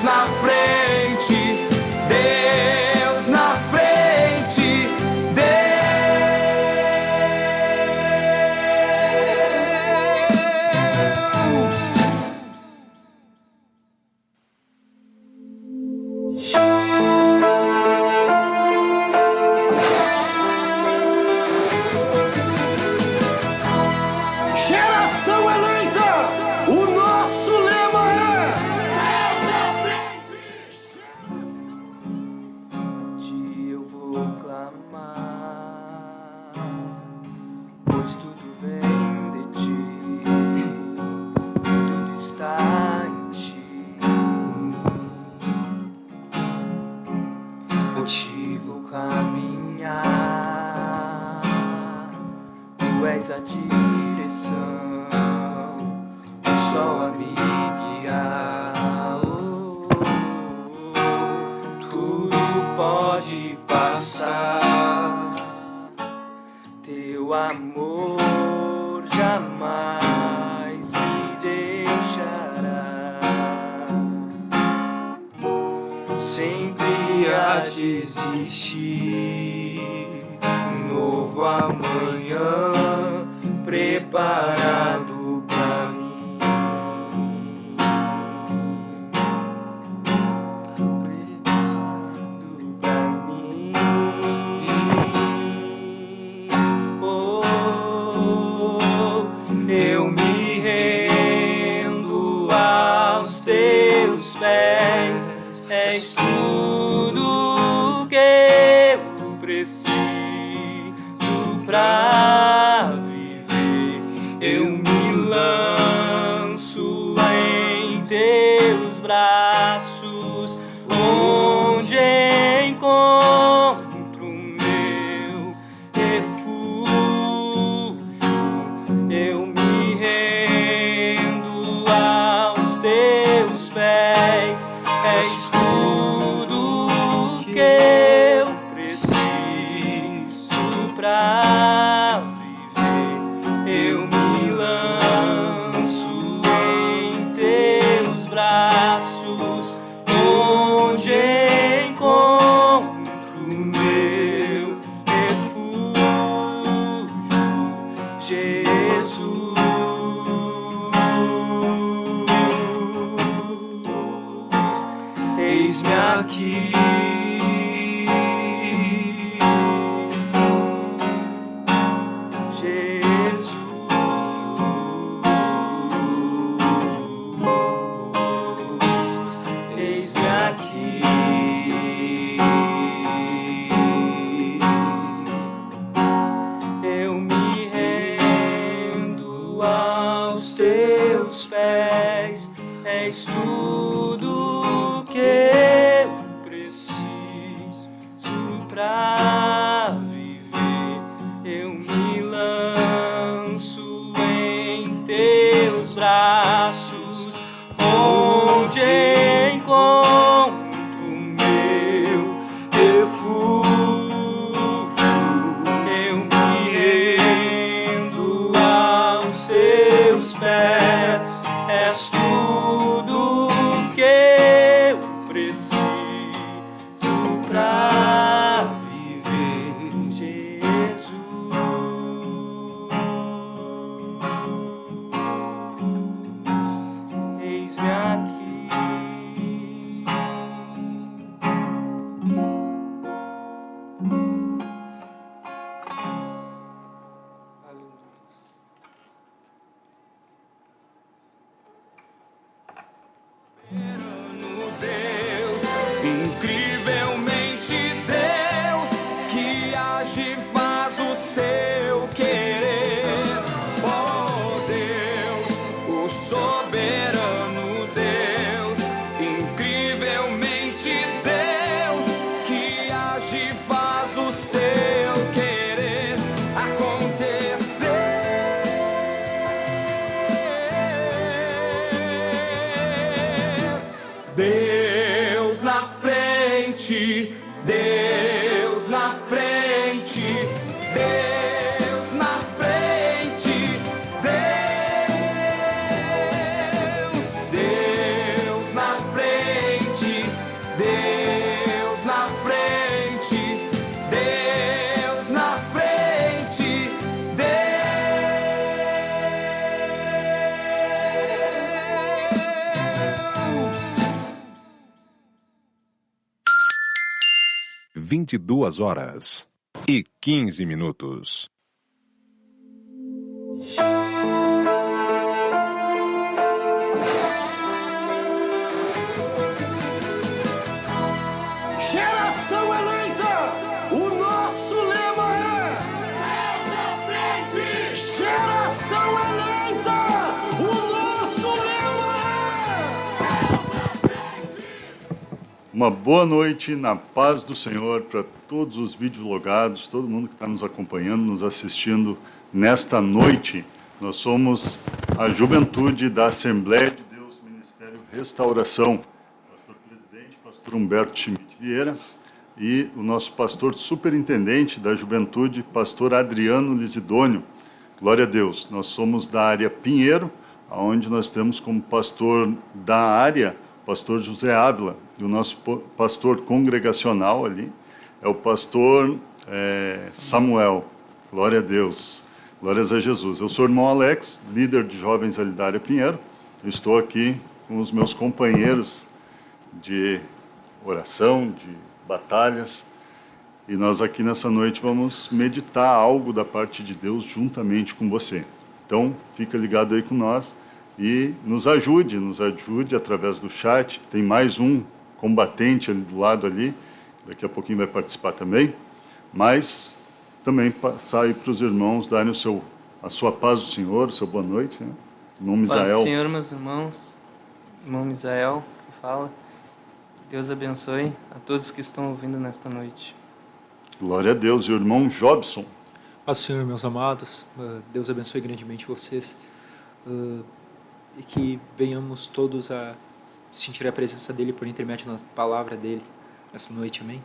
na frente, Deus na frente, Geração eleita, o nosso lema é Deus à frente. A ti eu vou clamar, pois tudo vem de ti, tudo está em ti. A ti vou caminhar, tu és a direção, o sol a me guiar. Tudo pode passar, teu amor jamais me deixará. Sempre há de existir um novo amanhã preparado pra mim. Preparado pra mim. Oh, eu me rendo aos teus pés. És tudo que eu preciso pra viver. Eu me lanço em teus braços, onde encontro meu refúgio. Eu me rendo aos teus pés. És tudo que eu preciso pra viver. Eu me lanço em teus braços, onde encontro meu refúgio, Jesus. Eis-me aqui, Jesus. Eis-me aqui, eu me rendo aos teus pés. És tudo que eu preciso pra viver. Eu me lanço em teus braços, onde encontro meu refúgio. Eu me rendo aos teus pés. És tudo que eu preciso pra viver, Jesus. Eis-me aqui. Deus, incrivelmente Deus, que age e faz o seu querer. Oh Deus, o soberano Deus, incrivelmente Deus, que age e faz o seu querer acontecer. Deus na frente, Deus na frente, Deus na frente, Deus na frente. 22h15. Geração eleita, o nosso lema é Deus à frente! Geração eleita, o nosso lema Uma boa noite na paz do Senhor para todos os videologados, todo mundo que está nos acompanhando, nos assistindo nesta noite. Nós somos a juventude da Assembleia de Deus, Ministério Restauração. Pastor-presidente, pastor Humberto Schmidt Vieira, e o nosso pastor superintendente da juventude, pastor Adriano Lisidônio. Glória a Deus. Nós somos da área Pinheiro, onde nós temos como pastor da área, pastor José Ávila, e o nosso pastor congregacional ali é o pastor Samuel. Glória a Deus. Glórias a Jesus. Eu sou o irmão Alex, líder de jovens ali da área Pinheiro. Eu estou aqui com os meus companheiros de oração, de batalhas, e nós aqui nessa noite vamos meditar algo da parte de Deus juntamente com você. Então, fica ligado aí com nós e nos ajude através do chat. Tem mais um combatente ali do lado ali, daqui a pouquinho vai participar também, mas também passar aí para os irmãos darem a sua paz do Senhor, o seu boa noite, né? Irmão Misael. Paz do Senhor, meus irmãos. Irmão Misael, que fala. Deus abençoe a todos que estão ouvindo nesta noite. Glória a Deus. E o irmão Jobson. Paz do Senhor, meus amados. Deus abençoe grandemente vocês. E que venhamos todos a sentir a presença dEle por intermédio da palavra dEle essa noite. Amém?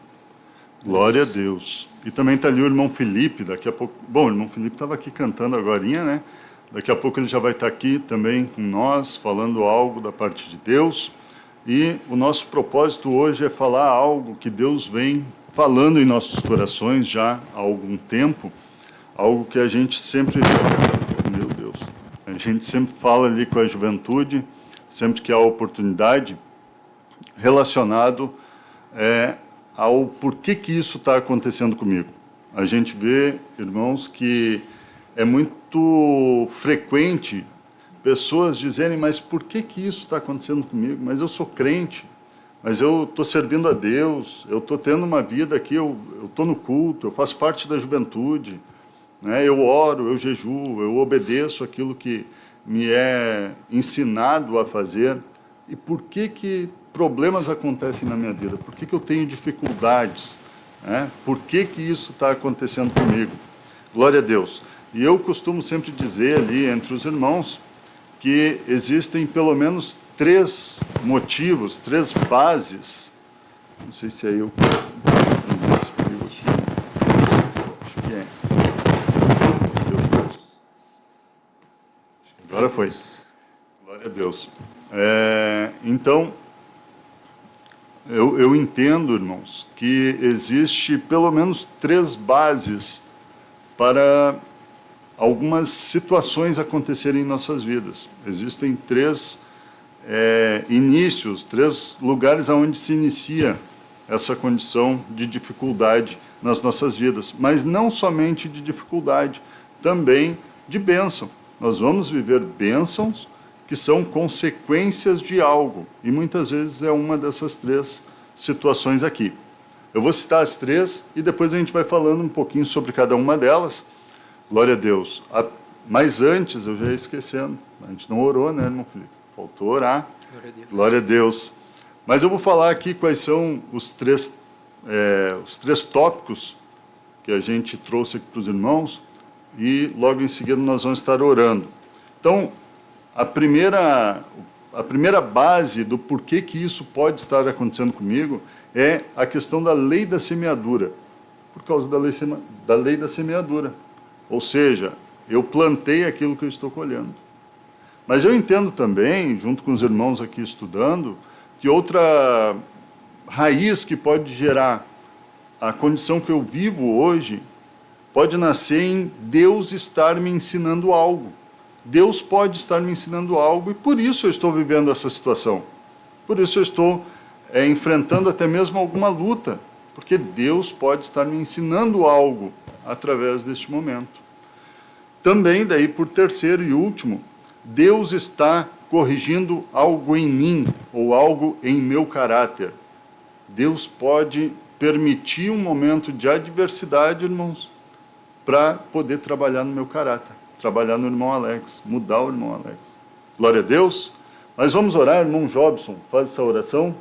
Glória a Deus. E também está ali o irmão Felipe, daqui a pouco... Bom, o irmão Felipe estava aqui cantando agorinha, né? Daqui a pouco ele já vai estar aqui também com nós, falando algo da parte de Deus. E o nosso propósito hoje é falar algo que Deus vem falando em nossos corações já há algum tempo, algo que a gente sempre... Meu Deus! A gente sempre fala ali com a juventude, sempre que há oportunidade, relacionado ao porquê que isso está acontecendo comigo. A gente vê, irmãos, que é muito frequente pessoas dizerem, mas por que isso está acontecendo comigo? Mas eu sou crente, mas eu estou servindo a Deus, eu estou tendo uma vida aqui, eu estou no culto, eu faço parte da juventude, né? Eu oro, eu jejuo, eu obedeço aquilo que me é ensinado a fazer. E por que problemas acontecem na minha vida? Por que eu tenho dificuldades? Né? Por que isso está acontecendo comigo? Glória a Deus. E eu costumo sempre dizer ali entre os irmãos que existem pelo menos 3 motivos, 3 bases. Não sei se é eu que acho que é. Agora foi. Glória a Deus. Então, eu entendo, irmãos, que existe pelo menos 3 bases para algumas situações acontecerem em nossas vidas. Existem 3 inícios, 3 lugares onde se inicia essa condição de dificuldade nas nossas vidas, mas não somente de dificuldade, também de bênção. Nós vamos viver bênçãos que são consequências de algo, e muitas vezes é uma dessas 3 situações aqui. Eu vou citar as 3 e depois a gente vai falando um pouquinho sobre cada uma delas. Glória a Deus. Mas antes, eu já ia esquecendo, a gente não orou, né, irmão Felipe? Faltou orar. Glória a Deus. Glória a Deus. Mas eu vou falar aqui quais são os 3 tópicos que a gente trouxe aqui para os irmãos, e logo em seguida nós vamos estar orando. Então, a primeira base do porquê que isso pode estar acontecendo comigo é a questão da lei da semeadura, por causa da lei da semeadura. Ou seja, eu plantei aquilo que eu estou colhendo. Mas eu entendo também, junto com os irmãos aqui estudando, que outra raiz que pode gerar a condição que eu vivo hoje pode nascer em Deus estar me ensinando algo. Deus pode estar me ensinando algo e por isso eu estou vivendo essa situação. Por isso eu estou enfrentando até mesmo alguma luta porque Deus pode estar me ensinando algo através deste momento. Também, daí, por terceiro e último, Deus está corrigindo algo em mim, ou algo em meu caráter. Deus pode permitir um momento de adversidade, irmãos, para poder trabalhar no meu caráter, trabalhar no irmão Alex, mudar o irmão Alex. Glória a Deus. Mas vamos orar, irmão Jobson, faz essa oração,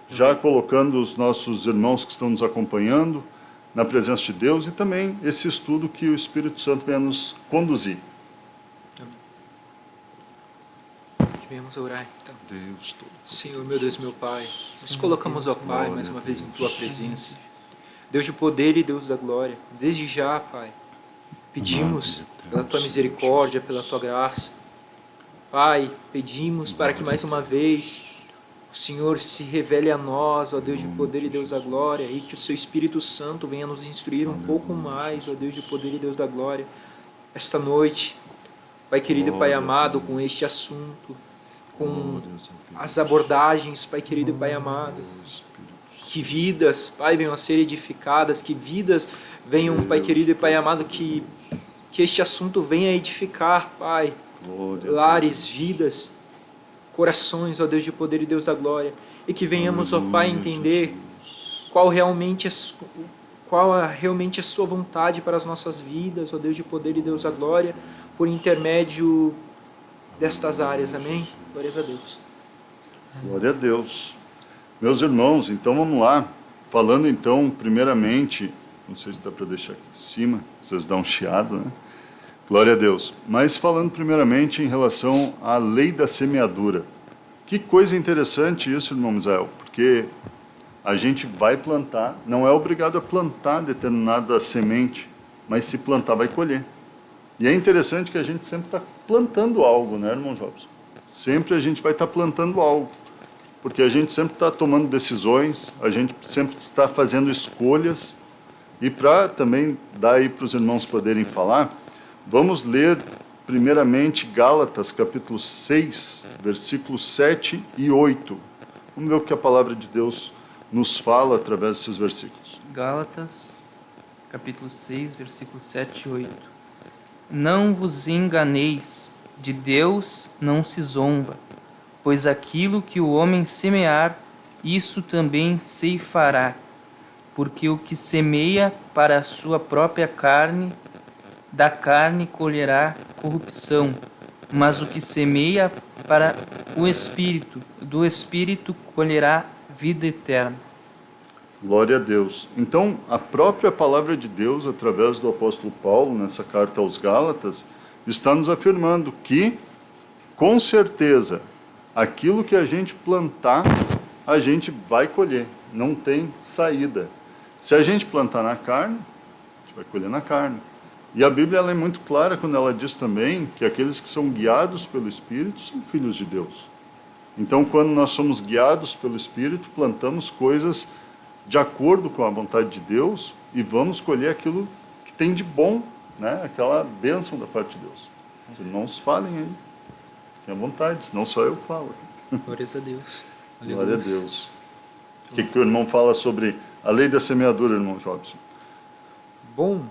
já colocando os nossos irmãos que estão nos acompanhando na presença de Deus e também esse estudo que o Espírito Santo venha nos conduzir. Venhamos orar, então. Deus todo. Senhor, meu Deus, meu Pai, nos colocamos, ó Pai, mais uma vez em Tua presença. Deus de poder e Deus da glória, desde já, Pai, pedimos pela Tua misericórdia, pela Tua graça. Pai, pedimos para que mais uma vez o Senhor se revele a nós, ó Deus de poder e Deus da glória, e que o Seu Espírito Santo venha nos instruir um pouco mais, ó Deus de poder e Deus da glória, esta noite. Pai querido e Pai amado, com este assunto, com as abordagens, Pai querido e Pai amado, que vidas, Pai, venham a ser edificadas, que vidas venham, Pai querido e Pai amado, que este assunto venha a edificar, Pai, lares, vidas, corações, ó Deus de poder e Deus da glória, e que venhamos, ó Pai, entender qual realmente é a Sua vontade para as nossas vidas, ó Deus de poder e Deus da glória, por intermédio destas áreas, amém? Glórias a Deus. Glória a Deus. Meus irmãos, então vamos lá. Falando então, primeiramente, não sei se dá para deixar aqui em cima, vocês dão um chiado, né? Glória a Deus. Mas falando primeiramente em relação à lei da semeadura. Que coisa interessante isso, irmão Misael, porque a gente vai plantar, não é obrigado a plantar determinada semente, mas se plantar vai colher. E é interessante que a gente sempre está plantando algo, né, irmão Jobson? Sempre a gente vai estar plantando algo, porque a gente sempre está tomando decisões, a gente sempre está fazendo escolhas, e para também dar aí para os irmãos poderem falar, vamos ler primeiramente Gálatas, capítulo 6, versículos 7 e 8. Vamos ver o que a palavra de Deus nos fala através desses versículos. Gálatas, capítulo 6, versículos 7 e 8. Não vos enganeis, de Deus não se zomba, pois aquilo que o homem semear, isso também ceifará. Porque o que semeia para a sua própria carne, da carne colherá corrupção, mas o que semeia para o Espírito, do Espírito colherá vida eterna. Glória a Deus. Então, a própria palavra de Deus, através do apóstolo Paulo, nessa carta aos Gálatas, está nos afirmando que, com certeza, aquilo que a gente plantar, a gente vai colher. Não tem saída. Se a gente plantar na carne, a gente vai colher na carne. E a Bíblia ela é muito clara quando ela diz também que aqueles que são guiados pelo Espírito são filhos de Deus. Então, quando nós somos guiados pelo Espírito, plantamos coisas de acordo com a vontade de Deus e vamos colher aquilo que tem de bom, né? Aquela bênção da parte de Deus. Os irmãos falem aí, tenham vontade, senão só eu falo. Glórias a Deus. Glória a Deus. O que o irmão fala sobre a lei da semeadura, irmão Jobson? Bom,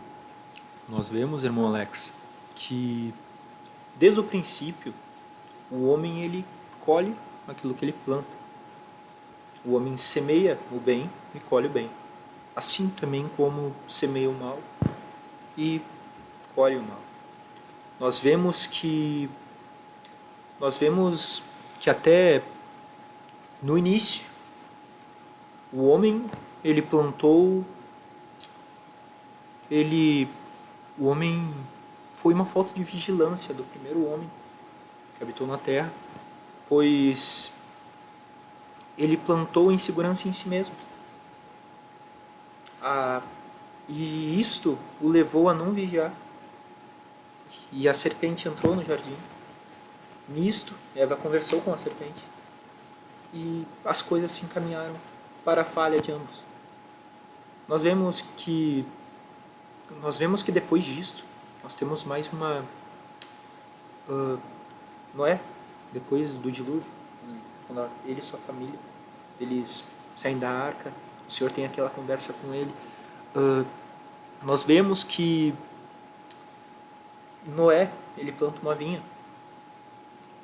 nós vemos, irmão Alex, que desde o princípio o homem ele colhe aquilo que ele planta. O homem semeia o bem e colhe o bem. Assim também como semeia o mal e colhe o mal. Nós vemos que até no início o homem ele plantou, o homem foi uma falta de vigilância do primeiro homem que habitou na terra, pois ele plantou insegurança em si mesmo. E isto o levou a não vigiar. E a serpente entrou no jardim. Nisto, Eva conversou com a serpente. E as coisas se encaminharam para a falha de ambos. Nós vemos que depois disto, nós temos mais uma... Noé, depois do dilúvio, quando ele e sua família, eles saem da arca, o Senhor tem aquela conversa com ele. Nós vemos que Noé, ele planta uma vinha.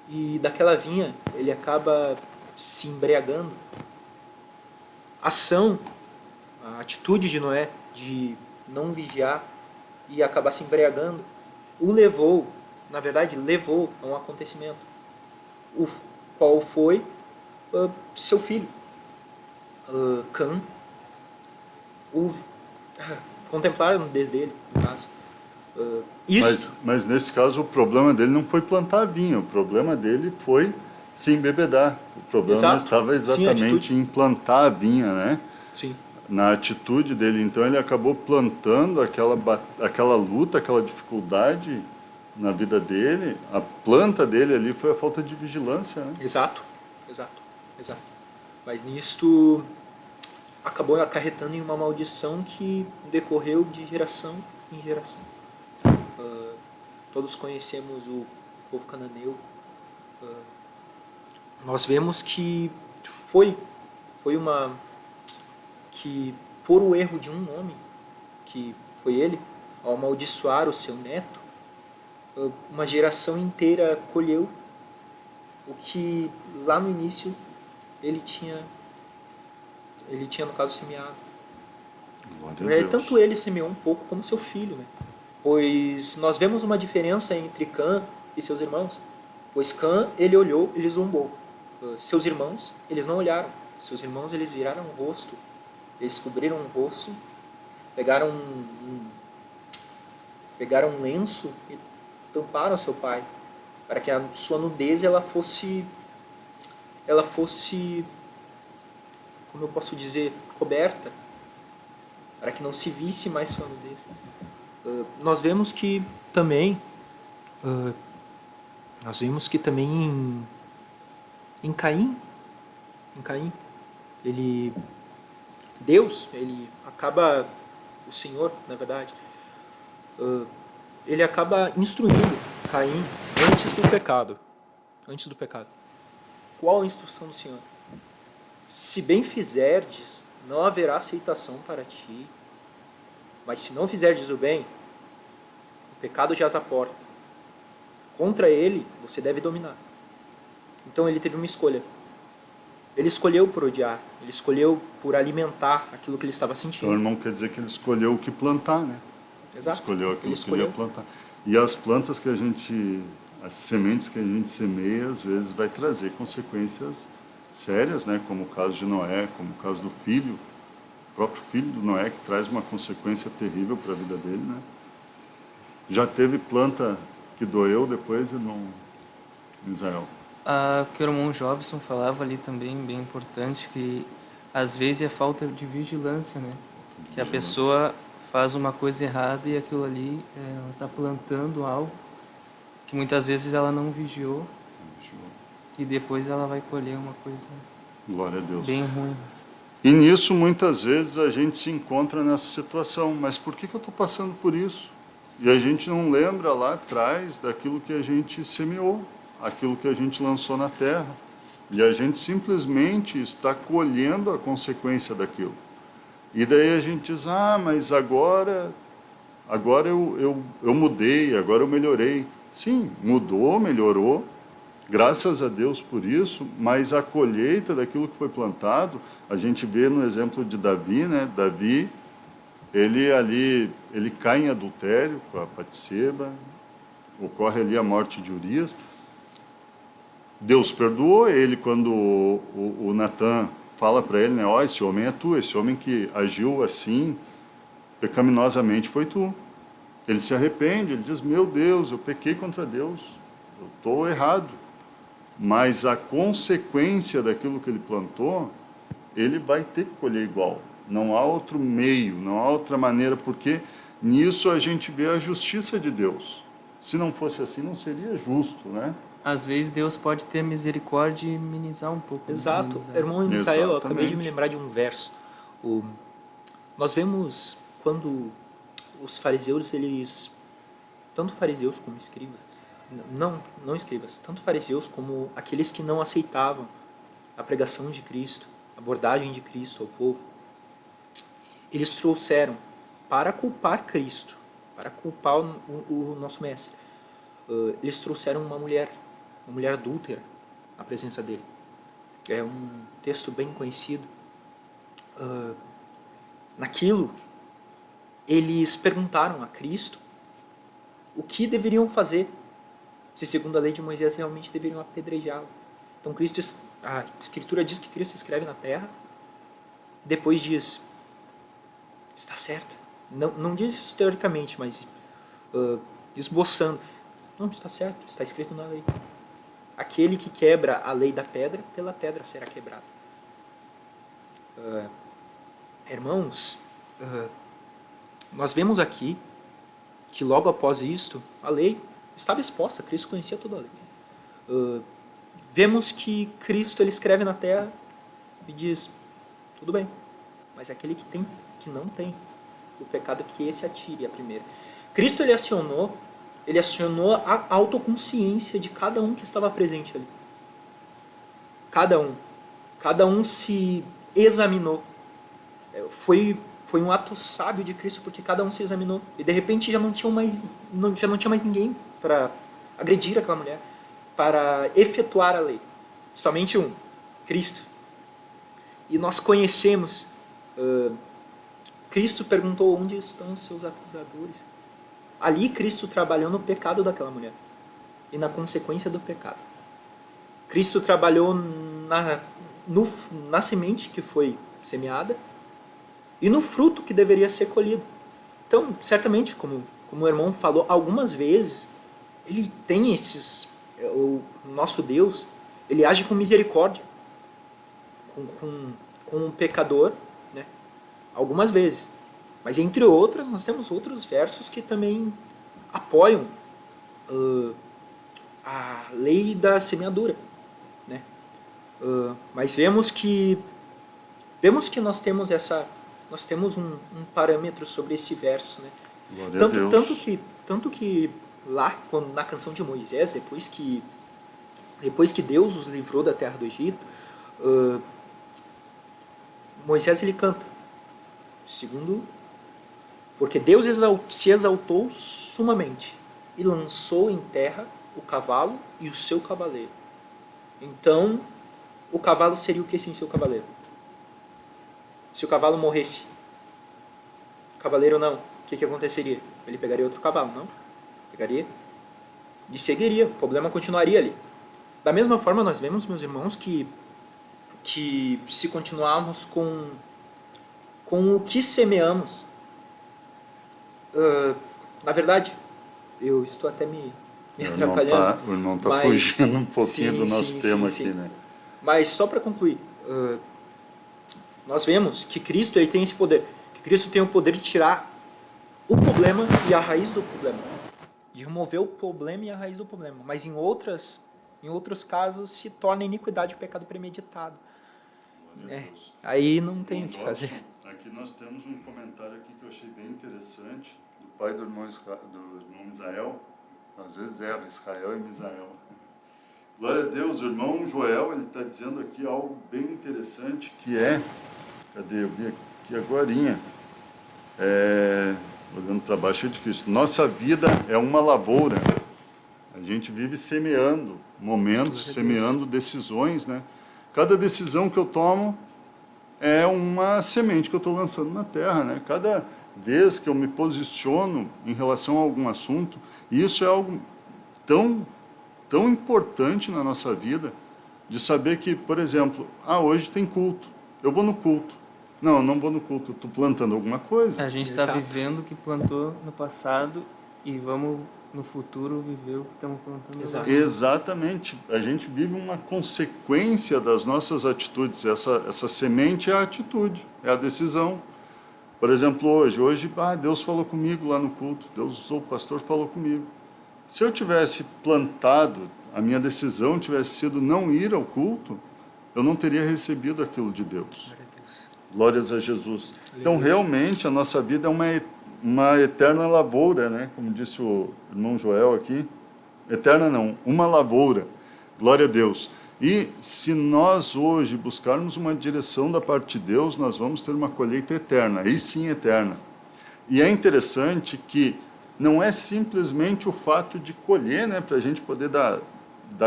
E daquela vinha, ele acaba se embriagando. A atitude de Noé de não vigiar e acabar se embriagando, levou a um acontecimento. O qual foi seu filho, Cã, contemplaram a nudez dele, no caso. Mas nesse caso o problema dele não foi plantar a vinha, o problema dele foi se embebedar. O problema Exato. estava exatamente Sim, em plantar a vinha, né? Sim. Na atitude dele. Então ele acabou plantando aquela luta, aquela dificuldade na vida dele. A planta dele ali foi a falta de vigilância, né? Exato. Mas nisto acabou acarretando em uma maldição que decorreu de geração em geração. Todos conhecemos o povo cananeu. Nós vemos que foi que por o erro de um homem, que foi ele, ao amaldiçoar o seu neto, uma geração inteira colheu o que lá no início ele tinha no caso semeado. Tanto ele semeou um pouco como seu filho, né? Pois nós vemos uma diferença entre Cã e seus irmãos. Pois Cã, ele olhou, ele zombou. Seus irmãos, eles não olharam. Seus irmãos, eles viraram o rosto. Eles cobriram o rosto, pegaram um lenço e tamparam seu pai, para que a sua nudez ela fosse, como eu posso dizer, coberta, para que não se visse mais sua nudez. Nós vemos que também em Caim, o Senhor, na verdade, ele acaba instruindo Caim antes do pecado. Qual a instrução do Senhor? Se bem fizerdes, não haverá aceitação para ti. Mas se não fizerdes o bem, o pecado jaz à porta. Contra ele, você deve dominar. Então ele teve uma escolha. Ele escolheu por odiar, ele escolheu por alimentar aquilo que ele estava sentindo. Então, irmão, quer dizer que ele escolheu o que plantar, né? Exato. Escolheu aquilo que ele ia plantar. E as plantas as sementes que a gente semeia, às vezes vai trazer consequências sérias, né? Como o caso de Noé, como o caso do filho, o próprio filho do Noé, que traz uma consequência terrível para a vida dele, né? Já teve planta que doeu depois, irmão Israel? Que o irmão Jobson falava ali também, bem importante, que às vezes é falta de vigilância, né? Que a pessoa faz uma coisa errada e aquilo ali, ela está plantando algo que muitas vezes ela não vigiou e depois ela vai colher uma coisa Glória a Deus. bem ruim. E nisso, muitas vezes, a gente se encontra nessa situação. Mas por que eu estou passando por isso? E a gente não lembra lá atrás daquilo que a gente semeou, aquilo que a gente lançou na terra. E a gente simplesmente está colhendo a consequência daquilo. E daí a gente diz, mas agora eu mudei, agora eu melhorei. Sim, mudou, melhorou, graças a Deus por isso, mas a colheita daquilo que foi plantado, a gente vê no exemplo de Davi, né? Davi, ele cai em adultério com a Batseba, ocorre ali a morte de Urias. Deus perdoou ele quando o Natan fala para ele, né? Esse homem é tu, esse homem que agiu assim, pecaminosamente foi tu. Ele se arrepende, ele diz, meu Deus, eu pequei contra Deus, eu estou errado. Mas a consequência daquilo que ele plantou, ele vai ter que colher igual. Não há outro meio, não há outra maneira, porque nisso a gente vê a justiça de Deus. Se não fosse assim, não seria justo, né? Às vezes Deus pode ter misericórdia e minimizar um pouco. Exato. Minimizar. Irmão Misael, eu acabei de me Exatamente. lembrar de um verso. Nós vemos quando os fariseus, tanto fariseus como escribas, não escribas, tanto fariseus como aqueles que não aceitavam a pregação de Cristo, a abordagem de Cristo ao povo, eles trouxeram para culpar Cristo, para culpar o nosso mestre. Eles trouxeram uma mulher adúltera à presença dele. É um texto bem conhecido. Naquilo, eles perguntaram a Cristo o que deveriam fazer, se segundo a lei de Moisés realmente deveriam apedrejá-lo. Então a Escritura diz que Cristo escreve na terra, depois diz, está certo. Não diz isso teoricamente, mas esboçando. Não, está certo, está escrito na lei. Aquele que quebra a lei da pedra, pela pedra será quebrado. Irmãos, nós vemos aqui que logo após isto, a lei estava exposta, Cristo conhecia toda a lei. Vemos que Cristo ele escreve na terra e diz, tudo bem, mas aquele que não tem o pecado, que esse atire a primeira. Cristo ele acionou a autoconsciência de cada um que estava presente ali. Cada um se examinou. Foi um ato sábio de Cristo, porque cada um se examinou. E de repente já não tinha mais ninguém para agredir aquela mulher, para efetuar a lei. Somente um, Cristo. E nós conhecemos, Cristo perguntou onde estão os seus acusadores. Ali Cristo trabalhou no pecado daquela mulher e na consequência do pecado. Cristo trabalhou na semente que foi semeada e no fruto que deveria ser colhido. Então, certamente, como o irmão falou algumas vezes, ele tem o nosso Deus, ele age com misericórdia com um pecador, né? Algumas vezes. Mas, entre outras, nós temos outros versos que também apoiam a lei da semeadura, né? Mas vemos que nós temos um parâmetro sobre esse verso, né? Glória a Deus. Tanto que lá, na canção de Moisés, depois que Deus os livrou da terra do Egito, Moisés ele canta, porque Deus se exaltou sumamente e lançou em terra o cavalo e o seu cavaleiro. Então, o cavalo seria o que sem seu cavaleiro? Se o cavalo morresse, o cavaleiro não, o que aconteceria? Ele pegaria outro cavalo, não? Pegaria e seguiria, o problema continuaria ali. Da mesma forma, nós vemos, meus irmãos, que se continuarmos com o que semeamos, na verdade, eu estou até me atrapalhando. O irmão está fugindo um pouquinho do nosso tema aqui, né? Mas só para concluir, nós vemos que Cristo ele tem esse poder, que Cristo tem o poder de tirar o problema e a raiz do problema, de remover o problema e a raiz do problema, mas em outros casos se torna iniquidade o pecado premeditado. Aí não tem o que fazer. Aqui nós temos um comentário aqui que eu achei bem interessante, do pai do irmão Misael, às vezes erra, Israel e Misael. Glória a Deus, o irmão Joel, ele está dizendo aqui algo bem interessante, que cadê, eu vi aqui agorinha, olhando para baixo é difícil, nossa vida é uma lavoura, a gente vive semeando momentos, semeando decisões, né? Cada decisão que eu tomo é uma semente que eu estou lançando na terra, né? Cada vez que eu me posiciono em relação a algum assunto, isso é algo tão importante na nossa vida, de saber que, por exemplo, hoje tem culto, eu vou no culto. Não, eu não vou no culto, eu estou plantando alguma coisa. A gente está vivendo o que plantou no passado e vamos, no futuro, viver o que estamos plantando agora. Exatamente. A gente vive uma consequência das nossas atitudes. Essa semente é a atitude, é a decisão. Por exemplo, hoje, Deus falou comigo lá no culto, Deus usou o pastor, falou comigo. Se eu tivesse plantado, a minha decisão tivesse sido não ir ao culto, eu não teria recebido aquilo de Deus. Glórias a Jesus. Então, realmente, a nossa vida é uma eterna lavoura, né? Como disse o irmão Joel aqui. Eterna não, uma lavoura. Glória a Deus. E se nós hoje buscarmos uma direção da parte de Deus, nós vamos ter uma colheita eterna, aí sim eterna. E é interessante que não é simplesmente o fato de colher, né, para a gente poder dar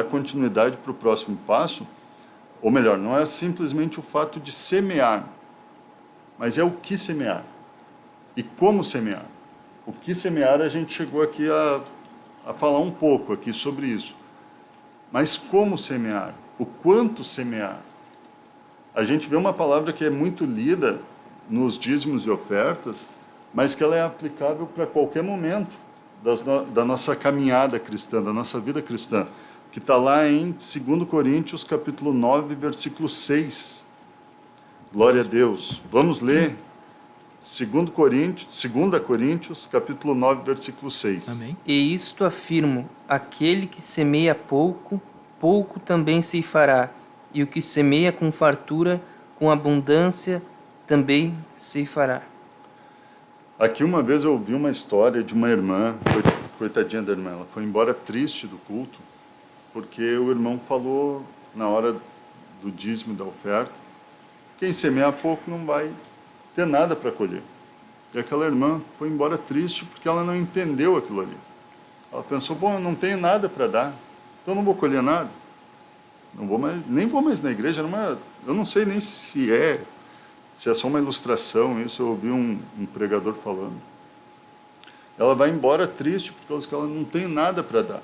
continuidade para o próximo passo, ou melhor, não é simplesmente o fato de semear, mas é o que semear e como semear. O que semear, a gente chegou aqui a falar um pouco aqui sobre isso. Mas como semear? O quanto semear? A gente vê uma palavra que é muito lida nos dízimos e ofertas, mas que ela é aplicável para qualquer momento da nossa caminhada cristã, da nossa vida cristã, que está lá em 2 Coríntios, capítulo 9, versículo 6. Glória a Deus. Vamos ler 2 Coríntios, capítulo 9, versículo 6. Amém. E isto afirmo: aquele que semeia pouco, pouco também ceifará, e o que semeia com fartura, com abundância, também ceifará. Aqui uma vez eu ouvi uma história de uma irmã, coitadinha da irmã, ela foi embora triste do culto, porque o irmão falou na hora do dízimo e da oferta, quem semeia pouco não vai ter nada para colher. E aquela irmã foi embora triste porque ela não entendeu aquilo ali. Ela pensou, bom, eu não tenho nada para dar, então eu não vou colher nada. Nem vou mais na igreja, eu não sei nem se é só uma ilustração, isso eu ouvi um pregador falando. Ela vai embora triste por causa que ela não tem nada para dar.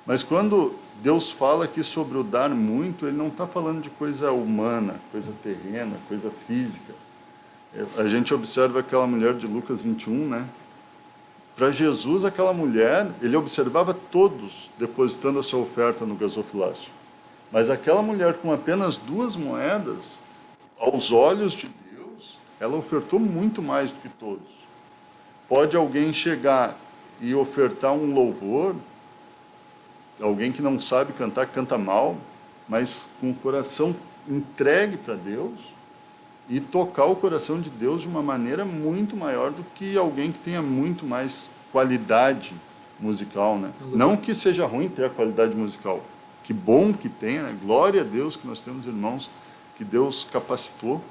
Mas quando Deus fala aqui sobre o dar muito, Ele não está falando de coisa humana, coisa terrena, coisa física. A gente observa aquela mulher de Lucas 21, né? Para Jesus, aquela mulher, Ele observava todos depositando a sua oferta no gasofilácio. Mas aquela mulher com apenas 2 moedas, aos olhos de Deus, ela ofertou muito mais do que todos. Pode alguém chegar e ofertar um louvor, alguém que não sabe cantar, canta mal, mas com o coração entregue para Deus e tocar o coração de Deus de uma maneira muito maior do que alguém que tenha muito mais qualidade musical, né? Não que seja ruim ter a qualidade musical, que bom que tenha, né? Glória a Deus que nós temos irmãos que Deus capacitou,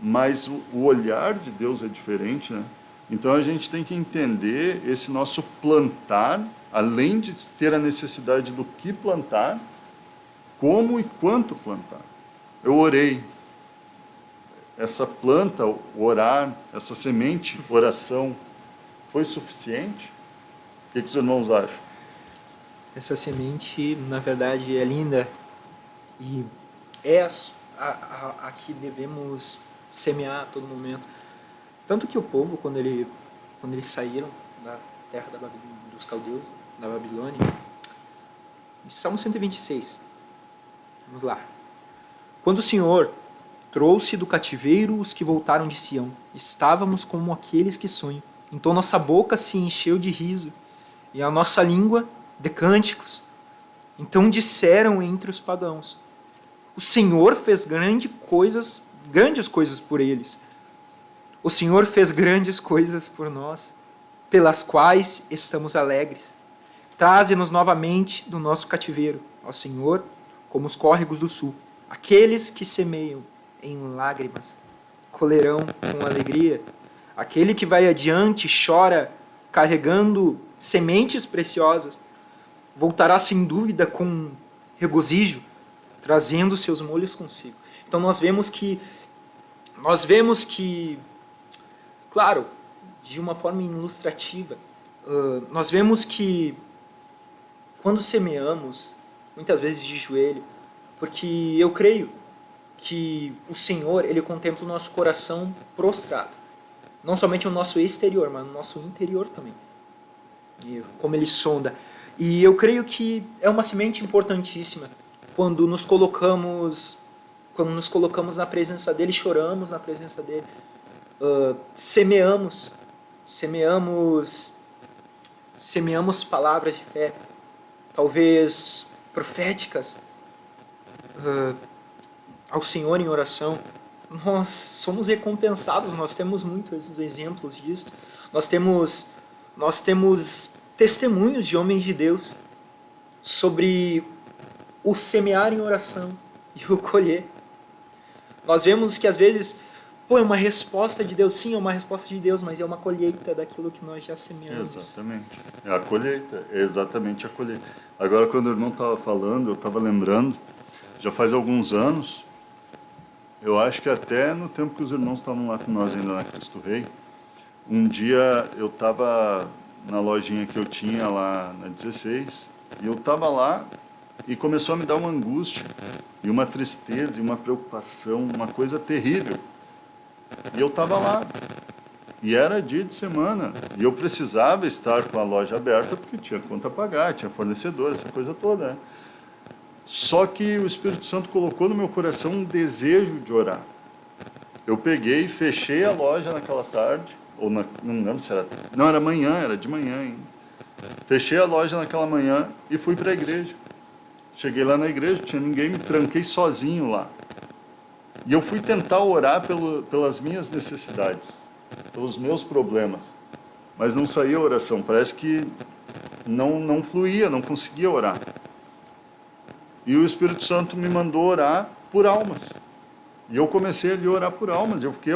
mas o olhar de Deus é diferente, né? Então a gente tem que entender esse nosso plantar, além de ter a necessidade do que plantar, como e quanto plantar. Eu orei. Essa planta, orar, essa semente, oração, foi suficiente? O que os irmãos acham? Essa semente, na verdade, é linda e é a que devemos semear a todo momento. Tanto que o povo, quando eles saíram da terra dos caldeus, da Babilônia, Salmo 126, vamos lá. Quando o Senhor trouxe do cativeiro os que voltaram de Sião, estávamos como aqueles que sonham. Então nossa boca se encheu de riso e a nossa língua de cânticos. Então disseram entre os pagãos: o Senhor fez grandes coisas por eles. O Senhor fez grandes coisas por nós, pelas quais estamos alegres. Traze-nos novamente do nosso cativeiro, ó Senhor, como os córregos do sul. Aqueles que semeiam em lágrimas colherão com alegria. Aquele que vai adiante chora, carregando sementes preciosas, voltará sem dúvida com regozijo, trazendo seus molhos consigo. Então nós vemos que, claro, de uma forma ilustrativa, nós vemos que quando semeamos, muitas vezes de joelho, porque eu creio que o Senhor, Ele contempla o nosso coração prostrado. Não somente o nosso exterior, mas o nosso interior também. E como Ele sonda. E eu creio que é uma semente importantíssima quando nos colocamos na presença dEle, choramos na presença dEle, semeamos palavras de fé, talvez proféticas, ao Senhor em oração. Nós somos recompensados, nós temos muitos exemplos disso. Nós temos testemunhos de homens de Deus sobre o semear em oração e o colher. Nós vemos que às vezes, é uma resposta de Deus, sim, é uma resposta de Deus, mas é uma colheita daquilo que nós já semeamos. Exatamente. É a colheita, é exatamente a colheita. Agora, quando o irmão estava falando, eu estava lembrando, já faz alguns anos, eu acho que até no tempo que os irmãos estavam lá com nós ainda na Cristo Rei, um dia eu estava na lojinha que eu tinha lá na 16, e eu estava lá e começou a me dar uma angústia, e uma tristeza, e uma preocupação, uma coisa terrível. E eu estava lá, e era dia de semana, e eu precisava estar com a loja aberta, porque tinha conta a pagar, tinha fornecedor, essa coisa toda, né? Só que o Espírito Santo colocou no meu coração um desejo de orar. Eu peguei e fechei a loja naquela tarde, ou não lembro se era... Não, era manhã, era de manhã ainda. Fechei a loja naquela manhã e fui para a igreja. Cheguei lá na igreja, não tinha ninguém, me tranquei sozinho lá. E eu fui tentar orar pelas minhas necessidades, pelos meus problemas. Mas não saía a oração, parece que não fluía, não conseguia orar. E o Espírito Santo me mandou orar por almas. E eu comecei ali a orar por almas. Eu fiquei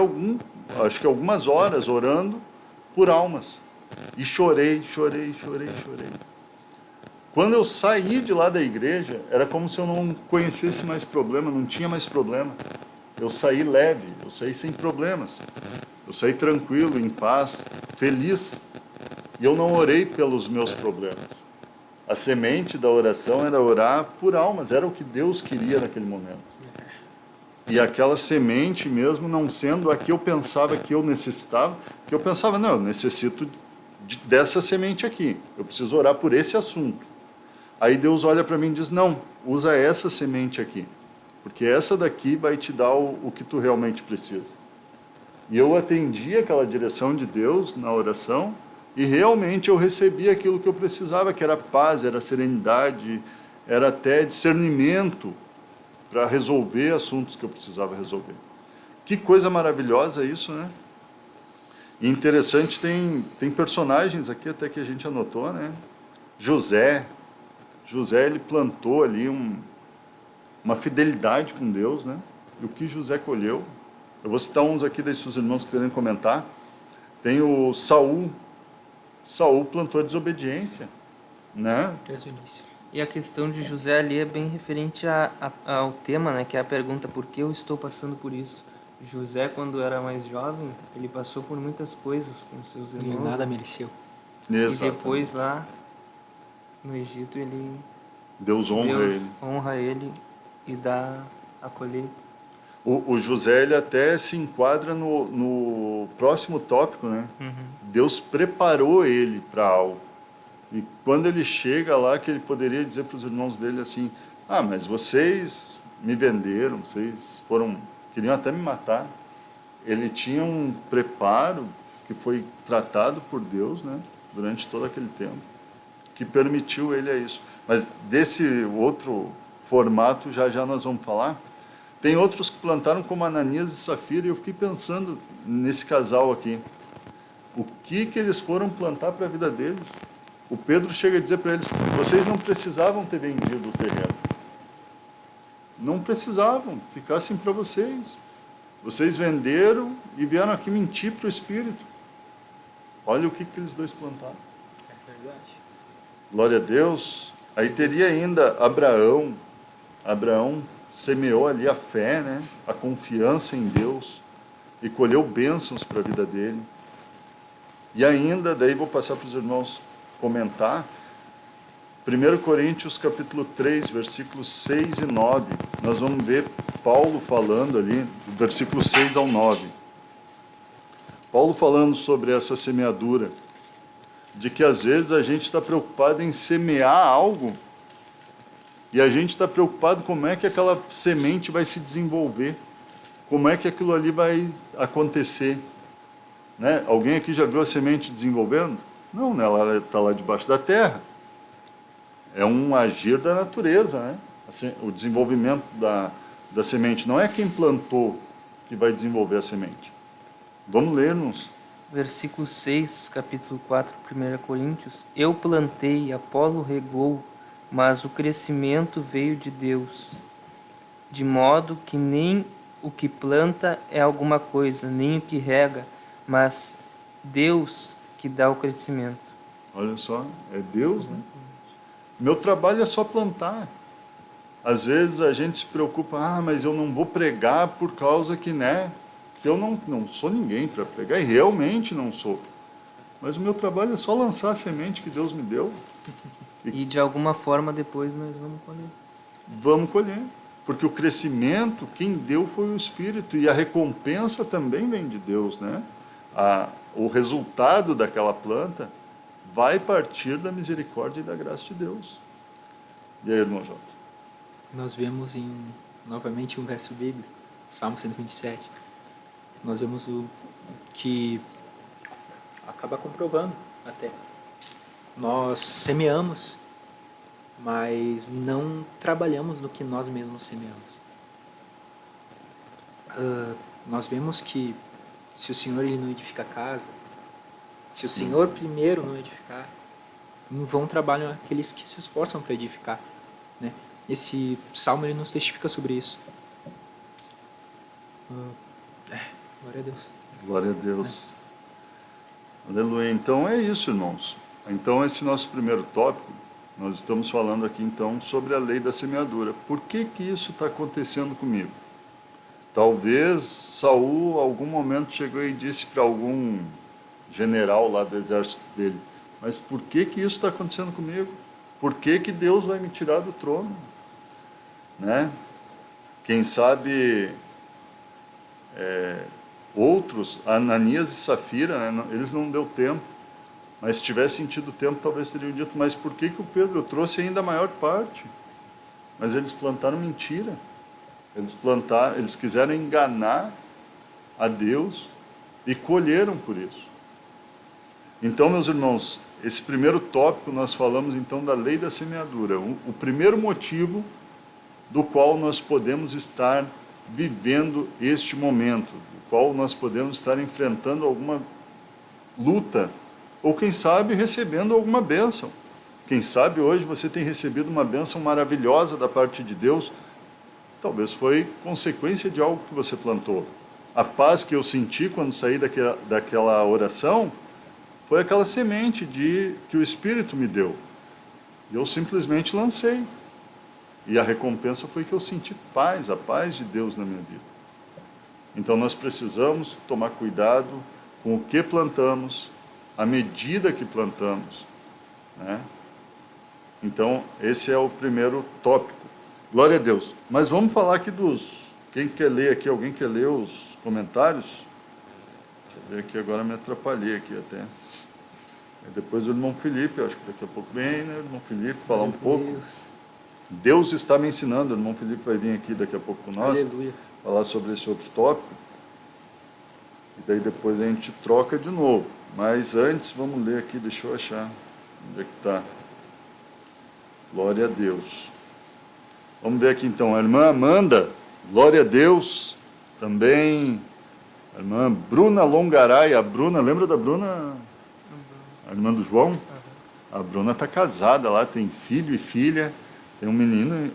acho que algumas horas orando por almas. E chorei. Quando eu saí de lá da igreja, era como se eu não conhecesse mais problema, não tinha mais problema. Eu saí leve, eu saí sem problemas. Eu saí tranquilo, em paz, feliz. E eu não orei pelos meus problemas. A semente da oração era orar por almas, era o que Deus queria naquele momento. E aquela semente mesmo não sendo a que eu pensava que eu necessitava, que eu pensava, não, eu necessito dessa semente aqui, eu preciso orar por esse assunto. Aí Deus olha para mim e diz, não, usa essa semente aqui, porque essa daqui vai te dar o que tu realmente precisa. E eu atendi aquela direção de Deus na oração, e realmente eu recebi aquilo que eu precisava, que era paz, era serenidade, era até discernimento para resolver assuntos que eu precisava resolver. Que coisa maravilhosa isso, né? E interessante, tem personagens aqui até que a gente anotou, né? José, ele plantou ali uma fidelidade com Deus, né? E o que José colheu? Eu vou citar uns aqui, daí se os irmãos quiserem comentar. Tem o Saul plantou a desobediência, né? Desde o início. E a questão de José ali é bem referente ao tema, né? Que é a pergunta, por que eu estou passando por isso? José, quando era mais jovem, ele passou por muitas coisas com seus E irmãos. nada mereceu. E depois lá no Egito Deus honra ele e dá a colheita. O José, ele até se enquadra no próximo tópico, né? Uhum. Deus preparou ele para algo. E quando ele chega lá, que ele poderia dizer para os irmãos dele assim, mas vocês me venderam, vocês queriam até me matar. Ele tinha um preparo que foi tratado por Deus, né? Durante todo aquele tempo, que permitiu ele a isso. Mas desse outro formato, já nós vamos falar. Tem outros que plantaram como Ananias e Safira, e eu fiquei pensando nesse casal aqui. O que eles foram plantar para a vida deles? O Pedro chega a dizer para eles, vocês não precisavam ter vendido o terreno. Não precisavam, ficassem para vocês. Vocês venderam e vieram aqui mentir para o Espírito. Olha o que eles dois plantaram. É verdade. Glória a Deus. Aí teria ainda Abraão. Abraão semeou ali a fé, né? A confiança em Deus e colheu bênçãos para a vida dele. E ainda, daí vou passar para os irmãos comentar, 1 Coríntios capítulo 3, versículos 6 e 9, nós vamos ver Paulo falando ali, do versículo 6 ao 9. Paulo falando sobre essa semeadura, de que às vezes a gente está preocupado em semear algo, e a gente está preocupado como é que aquela semente vai se desenvolver, como é que aquilo ali vai acontecer. Né? Alguém aqui já viu a semente desenvolvendo? Não, né? Ela está lá debaixo da terra. É um agir da natureza, né? O desenvolvimento da semente. Não é quem plantou que vai desenvolver a semente. Vamos ler-nos. Versículo 6, capítulo 4, 1 Coríntios. Eu plantei, Apolo regou, mas o crescimento veio de Deus, de modo que nem o que planta é alguma coisa, nem o que rega, mas Deus que dá o crescimento. Olha só, é Deus, né? Meu trabalho é só plantar. Às vezes a gente se preocupa, mas eu não vou pregar por causa que, né? Que eu não sou ninguém para pregar, e realmente não sou. Mas o meu trabalho é só lançar a semente que Deus me deu. E de alguma forma depois nós vamos colher. Vamos colher. Porque o crescimento, quem deu foi o Espírito, e a recompensa também vem de Deus, né? O resultado daquela planta vai partir da misericórdia e da graça de Deus. E aí, irmão Jota? Nós vemos novamente um verso bíblico, Salmo 127. Nós vemos o que acaba comprovando até. Nós semeamos, mas não trabalhamos no que nós mesmos semeamos. Nós vemos que se o Senhor ele não edifica a casa, se o Senhor primeiro não edificar, em vão trabalham aqueles que se esforçam para edificar, né? Esse salmo ele nos testifica sobre isso. Glória a Deus. Glória a Deus. Aleluia. Então é isso, irmãos. Então esse nosso primeiro tópico, nós estamos falando aqui então sobre a lei da semeadura. Por que que isso está acontecendo comigo? Talvez Saul, algum momento, chegou e disse para algum general lá do exército dele, mas por que que isso está acontecendo comigo? Por que que Deus vai me tirar do trono? Né? Quem sabe outros, Ananias e Safira, né, eles não deu tempo, mas se tivessem tido tempo, talvez teriam dito, mas por que que o Pedro trouxe ainda a maior parte? Mas eles plantaram mentira. Eles quiseram enganar a Deus e colheram por isso. Então, meus irmãos, esse primeiro tópico nós falamos então da lei da semeadura. O primeiro motivo do qual nós podemos estar vivendo este momento, do qual nós podemos estar enfrentando alguma luta, ou quem sabe recebendo alguma bênção. Quem sabe hoje você tem recebido uma bênção maravilhosa da parte de Deus. Talvez foi consequência de algo que você plantou. A paz que eu senti quando saí daquela oração foi aquela semente que o Espírito me deu. E eu simplesmente lancei. E a recompensa foi que eu senti paz, a paz de Deus na minha vida. Então nós precisamos tomar cuidado com o que plantamos, a medida que plantamos, né? Então esse é o primeiro tópico. Glória a Deus. Mas vamos falar aqui quem quer ler aqui? Alguém quer ler os comentários? Deixa eu ver aqui, agora me atrapalhei aqui até. Depois o irmão Felipe, acho que daqui a pouco vem, né? O irmão Felipe falar um pouco. Deus está me ensinando, o irmão Felipe vai vir aqui daqui a pouco com nós. Aleluia. Falar sobre esse outro tópico. E daí depois a gente troca de novo. Mas antes, vamos ler aqui, deixa eu achar. Onde é que está? Glória a Deus. Vamos ver aqui então, a irmã Amanda, glória a Deus. Também a irmã Bruna Longaray. A Bruna, lembra da Bruna? A irmã do João? A Bruna está casada lá, tem filho e filha. Tem um menino,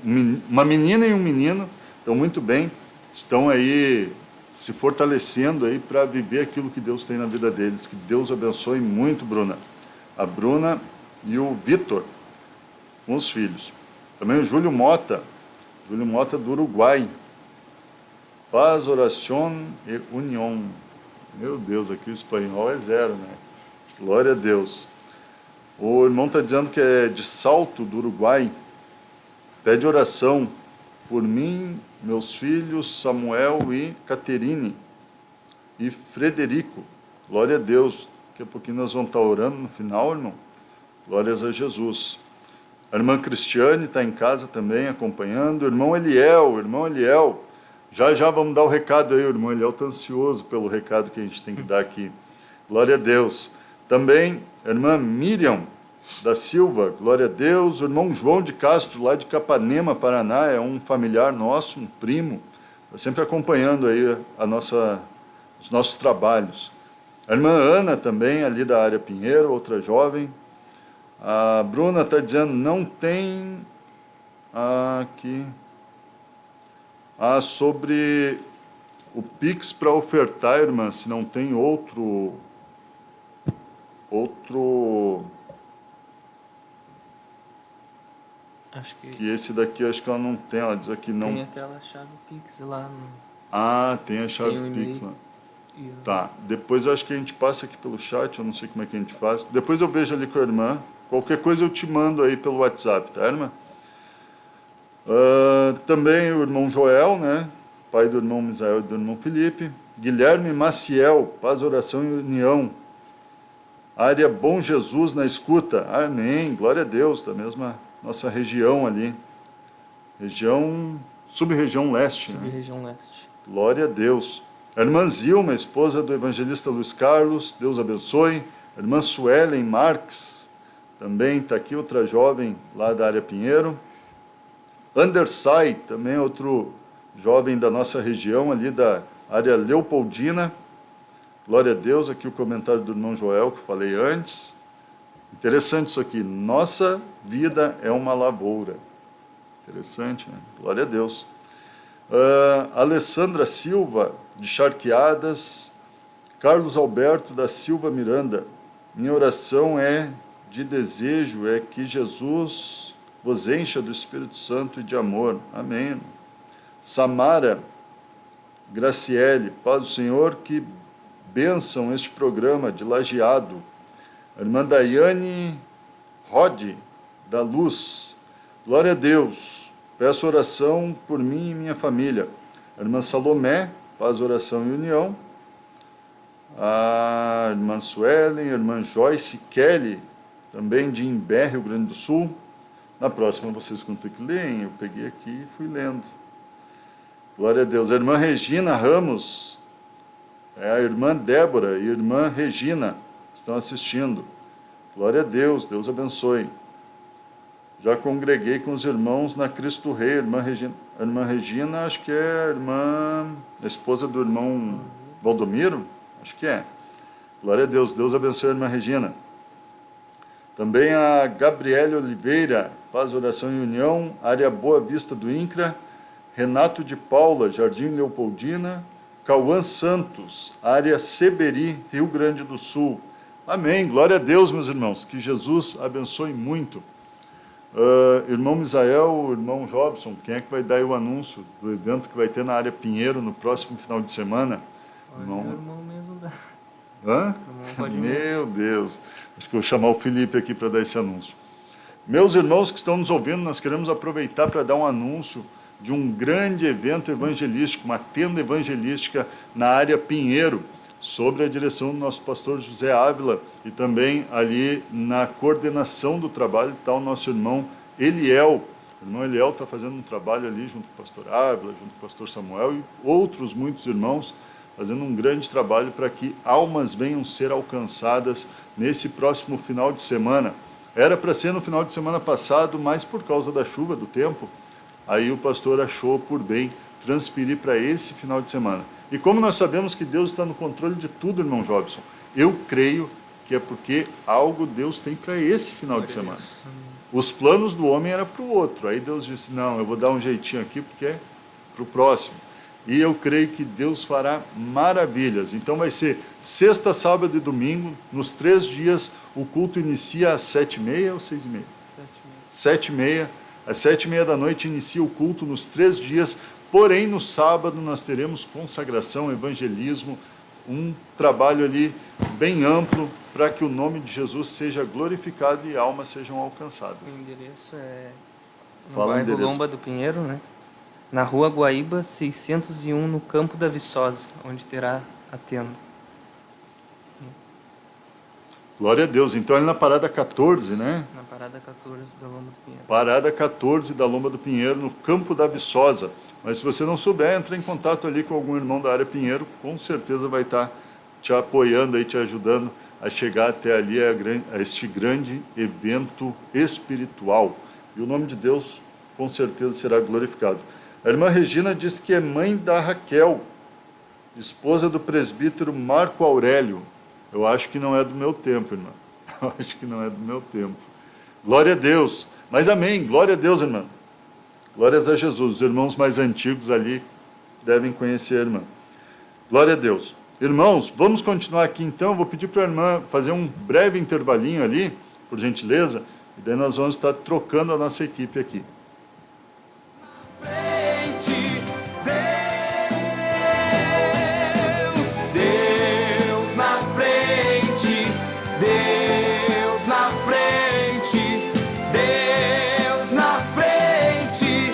uma menina e um menino. Estão muito bem. Estão aí se fortalecendo aí para viver aquilo que Deus tem na vida deles. Que Deus abençoe muito, Bruna. A Bruna e o Vitor, com os filhos. Também o Júlio Mota do Uruguai. Paz, oração e união. Meu Deus, aqui o espanhol é zero, né? Glória a Deus. O irmão está dizendo que é de Salto, do Uruguai. Pede oração por mim, meus filhos Samuel e Caterine e Frederico. Glória a Deus. Daqui a pouquinho nós vamos estar orando no final, irmão. Glórias a Jesus. A irmã Cristiane está em casa também acompanhando. O irmão Eliel. Já vamos dar o recado aí. O irmão Eliel está ansioso pelo recado que a gente tem que dar aqui. Glória a Deus. Também a irmã Miriam da Silva, glória a Deus. O irmão João de Castro, lá de Capanema, Paraná, é um familiar nosso, um primo, está sempre acompanhando aí os nossos trabalhos. A irmã Ana também, ali da área Pinheiro, outra jovem. A Bruna está dizendo, não tem aqui sobre o Pix para ofertar, irmã, se não tem outro Acho que esse daqui, acho que ela não tem, ela diz aqui não. tem aquela chave Pix lá no... Tem a chave Tem o Pix e-mail. lá. Tá, depois eu acho que a gente passa aqui pelo chat, eu não sei como é que a gente faz. Depois eu vejo ali com a irmã. Qualquer coisa eu te mando aí pelo WhatsApp, tá, irmã? Também o irmão Joel, né? Pai do irmão Misael e do irmão Felipe. Guilherme Maciel, paz, oração e união. Área Bom Jesus na escuta. Amém, glória a Deus, da mesma nossa região ali. Sub-região leste, né? Sub-região leste. Glória a Deus. A irmã Zilma, esposa do evangelista Luiz Carlos, Deus abençoe. A irmã Suelen Marques, também está aqui, outra jovem lá da área Pinheiro. Andersai, também outro jovem da nossa região, ali da área Leopoldina. Glória a Deus, aqui o comentário do irmão Joel, que falei antes. Interessante isso aqui, nossa vida é uma lavoura. Interessante, né? Glória a Deus. Alessandra Silva, de Charqueadas. Carlos Alberto da Silva Miranda. Minha oração de desejo é que Jesus vos encha do Espírito Santo e de amor. Amém. Samara Graciele, paz do Senhor, que bênção este programa de Lajeado. A irmã Daiane Rode, da Luz. Glória a Deus. Peço oração por mim e minha família. A irmã Salomé, paz, oração e união. A irmã Suelen, a irmã Joyce Kelly, também de Imbé, Rio Grande do Sul. Na próxima vocês vão ter que ler, hein? Eu peguei aqui e fui lendo. Glória a Deus. A irmã Regina Ramos, a irmã Débora e a irmã Regina estão assistindo. Glória a Deus, Deus abençoe. Já congreguei com os irmãos na Cristo Rei, a irmã Regina. A irmã Regina, acho que é a esposa do irmão Valdomiro, acho que é. Glória a Deus, Deus abençoe a irmã Regina. Também a Gabriele Oliveira, paz, oração e união, área Boa Vista do INCRA. Renato de Paula, Jardim Leopoldina. Cauã Santos, área Seberi, Rio Grande do Sul. Amém, glória a Deus, meus irmãos, que Jesus abençoe muito. Irmão Misael, irmão Jobson, quem é que vai dar aí o anúncio do evento que vai ter na área Pinheiro no próximo final de semana? Irmão mesmo dá. Hã? Meu Deus, acho que eu vou chamar o Felipe aqui para dar esse anúncio. Meus irmãos que estão nos ouvindo, nós queremos aproveitar para dar um anúncio de um grande evento evangelístico, uma tenda evangelística na área Pinheiro, sobre a direção do nosso pastor José Ávila, e também ali na coordenação do trabalho está o nosso irmão Eliel. O irmão Eliel está fazendo um trabalho ali junto com o pastor Ávila, junto com o pastor Samuel e outros muitos irmãos, fazendo um grande trabalho para que almas venham ser alcançadas nesse próximo final de semana. Era para ser no final de semana passado, mas por causa da chuva, do tempo, aí o pastor achou por bem transferir para esse final de semana. E como nós sabemos que Deus está no controle de tudo, irmão Jobson, eu creio que é porque algo Deus tem para esse final de semana. Os planos do homem eram para o outro. Aí Deus disse, não, eu vou dar um jeitinho aqui porque é para o próximo. E eu creio que Deus fará maravilhas. Então vai ser sexta, sábado e domingo. Nos 3 dias o culto inicia às 7h30 ou 6h30? 7h30. Às 7h30 da noite inicia o culto nos 3 dias. Porém, no sábado nós teremos consagração, evangelismo, um trabalho ali bem amplo para que o nome de Jesus seja glorificado e almas sejam alcançadas. O endereço é no Fala o bairro endereço. Lomba do Pinheiro, né? Na rua Guaíba, 601, no Campo da Viçosa, onde terá a tenda. Glória a Deus. Então, ali na parada 14, né? Na parada 14 da Lomba do Pinheiro. Parada 14 da Lomba do Pinheiro, no Campo da Viçosa. Mas se você não souber, entre em contato ali com algum irmão da área Pinheiro, com certeza vai estar te apoiando, aí, te ajudando a chegar até ali a este grande evento espiritual. E o nome de Deus, com certeza, será glorificado. A irmã Regina diz que é mãe da Raquel, esposa do presbítero Marco Aurélio. Eu acho que não é do meu tempo, irmã. Eu acho que não é do meu tempo. Glória a Deus. Mas amém. Glória a Deus, irmã. Glórias a Jesus. Os irmãos mais antigos ali devem conhecer a irmã. Glória a Deus. Irmãos, vamos continuar aqui então. Eu vou pedir para a irmã fazer um breve intervalinho ali, por gentileza, e daí nós vamos estar trocando a nossa equipe aqui. Deus na frente, Deus na frente, Deus na frente,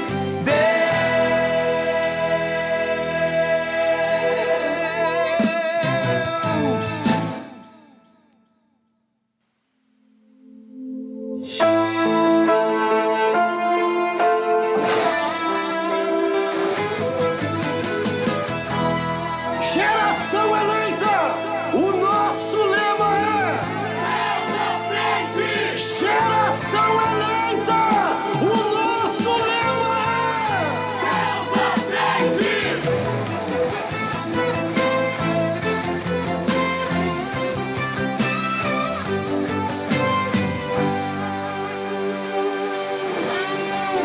Geração eleita, o nosso lema é Deus à frente. Geração eleita, o nosso lema é Deus à frente.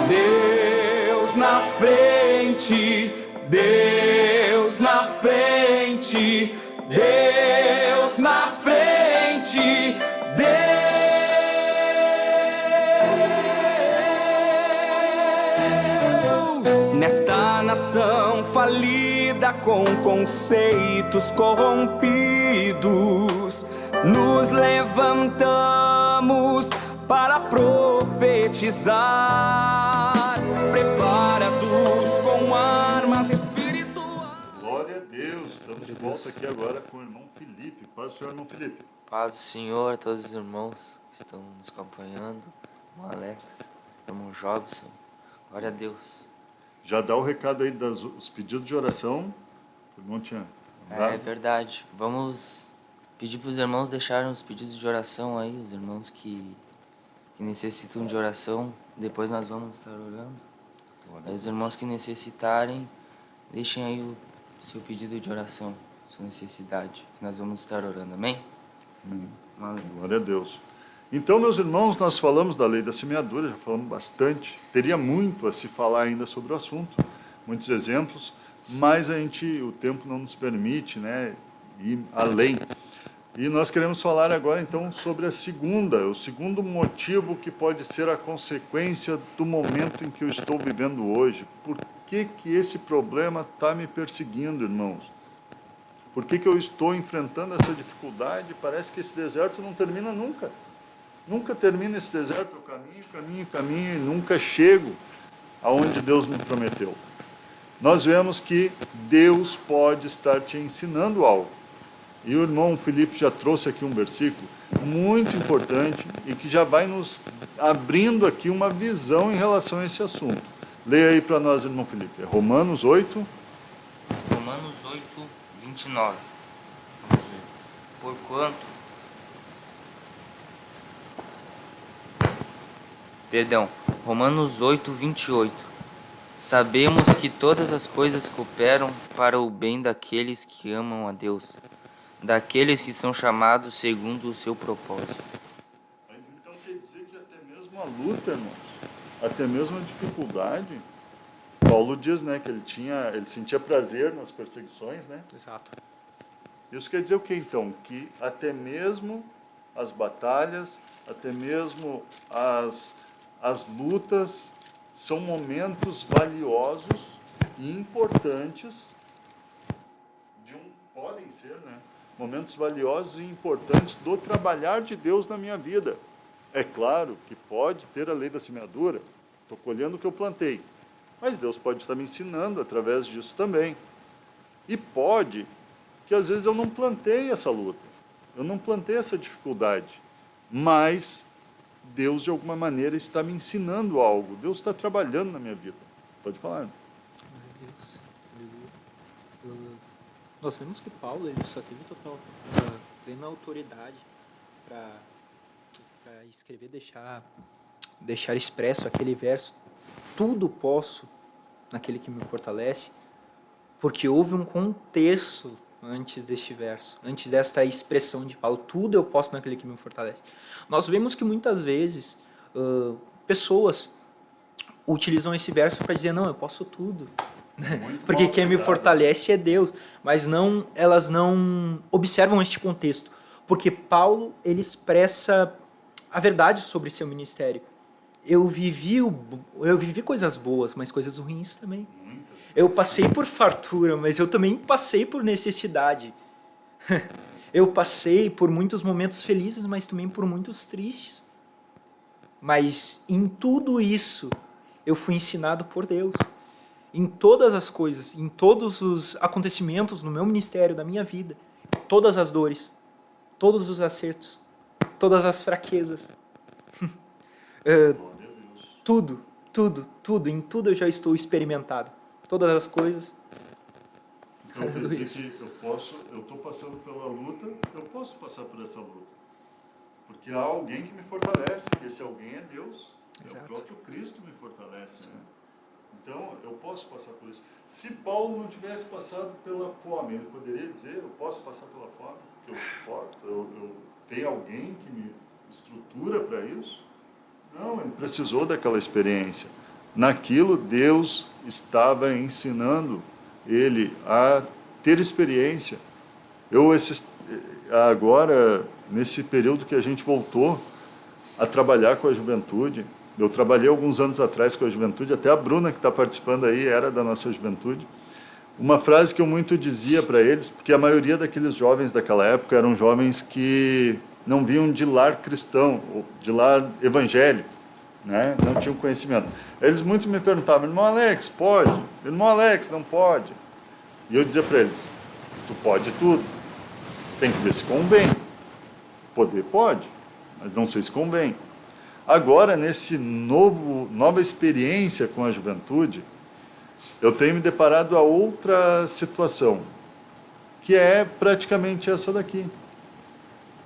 Deus na frente, Deus na frente, Deus na frente, Deus nesta nação falida com conceitos corrompidos, nos levantamos para profetizar, preparados com armas espirituais. Glória a Deus. Estamos de volta aqui agora com o irmão Felipe. Paz do Senhor, irmão Felipe. Paz do Senhor a todos os irmãos que estão nos acompanhando, irmão Alex, irmão Jobson, glória a Deus. Já dá o recado aí dos pedidos de oração. O irmão tinha É lembrado? verdade, vamos pedir para os irmãos deixarem os pedidos de oração aí, os irmãos que necessitam de oração, depois nós vamos estar orando. Glória a Aí os Deus. irmãos que necessitarem, deixem aí o seu pedido de oração, sua necessidade, que nós vamos estar orando, amém? Amém. Glória a Deus. Então, meus irmãos, nós falamos da lei da semeadura, já falamos bastante. Teria muito a se falar ainda sobre o assunto, muitos exemplos, mas o tempo não nos permite, né, ir além. E nós queremos falar agora, então, sobre o segundo motivo que pode ser a consequência do momento em que eu estou vivendo hoje. Por que esse problema está me perseguindo, irmãos? Por que eu estou enfrentando essa dificuldade? Parece que esse deserto não termina nunca. Nunca termina esse deserto, eu caminho, e nunca chego aonde Deus me prometeu. Nós vemos que Deus pode estar te ensinando algo. E o irmão Felipe já trouxe aqui um versículo muito importante e que já vai nos abrindo aqui uma visão em relação a esse assunto. Leia aí para nós, irmão Felipe. É Romanos 8. Romanos 8, 29. Vamos ver. Porquanto, Romanos 8, 28. Sabemos que todas as coisas cooperam para o bem daqueles que amam a Deus, daqueles que são chamados segundo o seu propósito. Mas então quer dizer que até mesmo a luta, irmãos, até mesmo a dificuldade, Paulo diz, né, que ele sentia prazer nas perseguições, né? Exato. Isso quer dizer o que então? Que até mesmo as batalhas, até mesmo as lutas são momentos valiosos e importantes podem ser, né? Momentos valiosos e importantes do trabalhar de Deus na minha vida. É claro que pode ter a lei da semeadura, estou colhendo o que eu plantei, mas Deus pode estar me ensinando através disso também. E pode que às vezes eu não plantei essa luta, eu não plantei essa dificuldade, mas Deus de alguma maneira está me ensinando algo, Deus está trabalhando na minha vida. Pode falar. Glória a Deus. Aleluia. Nós vemos que Paulo ele só teve total plena autoridade para escrever, deixar expresso aquele verso: tudo posso naquele que me fortalece, porque houve um contexto antes deste verso, antes desta expressão de Paulo: tudo eu posso naquele que me fortalece. Nós vemos que muitas vezes Pessoas utilizam esse verso para dizer, não, eu posso tudo. Muito Porque mal quem me aplicado. fortalece é Deus. Mas elas não observam este contexto. Porque Paulo, ele expressa a verdade sobre seu ministério. Eu vivi coisas boas, mas coisas ruins também. Eu passei por fartura, mas eu também passei por necessidade. Eu passei por muitos momentos felizes, mas também por muitos tristes. Mas em tudo isso, eu fui ensinado por Deus. Em todas as coisas, em todos os acontecimentos no meu ministério, da minha vida, todas as dores, todos os acertos, todas as fraquezas, tudo, em tudo eu já estou experimentado. Todas as coisas. Então quer dizer que eu estou passando pela luta, eu posso passar por essa luta. Porque há alguém que me fortalece, que esse alguém é Deus. Exato. É o próprio Cristo me fortalece. Né? Então eu posso passar por isso. Se Paulo não tivesse passado pela fome, ele poderia dizer, eu posso passar pela fome, que eu suporto, eu tenho alguém que me estrutura para isso? Não, ele precisou daquela experiência. Naquilo, Deus estava ensinando ele a ter experiência. Agora, nesse período que a gente voltou a trabalhar com a juventude, eu trabalhei alguns anos atrás com a juventude, até a Bruna, que está participando aí, era da nossa juventude. Uma frase que eu muito dizia para eles, porque a maioria daqueles jovens daquela época eram jovens que não vinham de lar cristão, de lar evangélico, né? Não tinham conhecimento. Eles muito me perguntavam, irmão Alex, pode? Irmão Alex, não pode? E eu dizia para eles, tu pode tudo, tem que ver se convém. Poder pode, mas não sei se convém. Agora, nova experiência com a juventude, eu tenho me deparado a outra situação, que é praticamente essa daqui.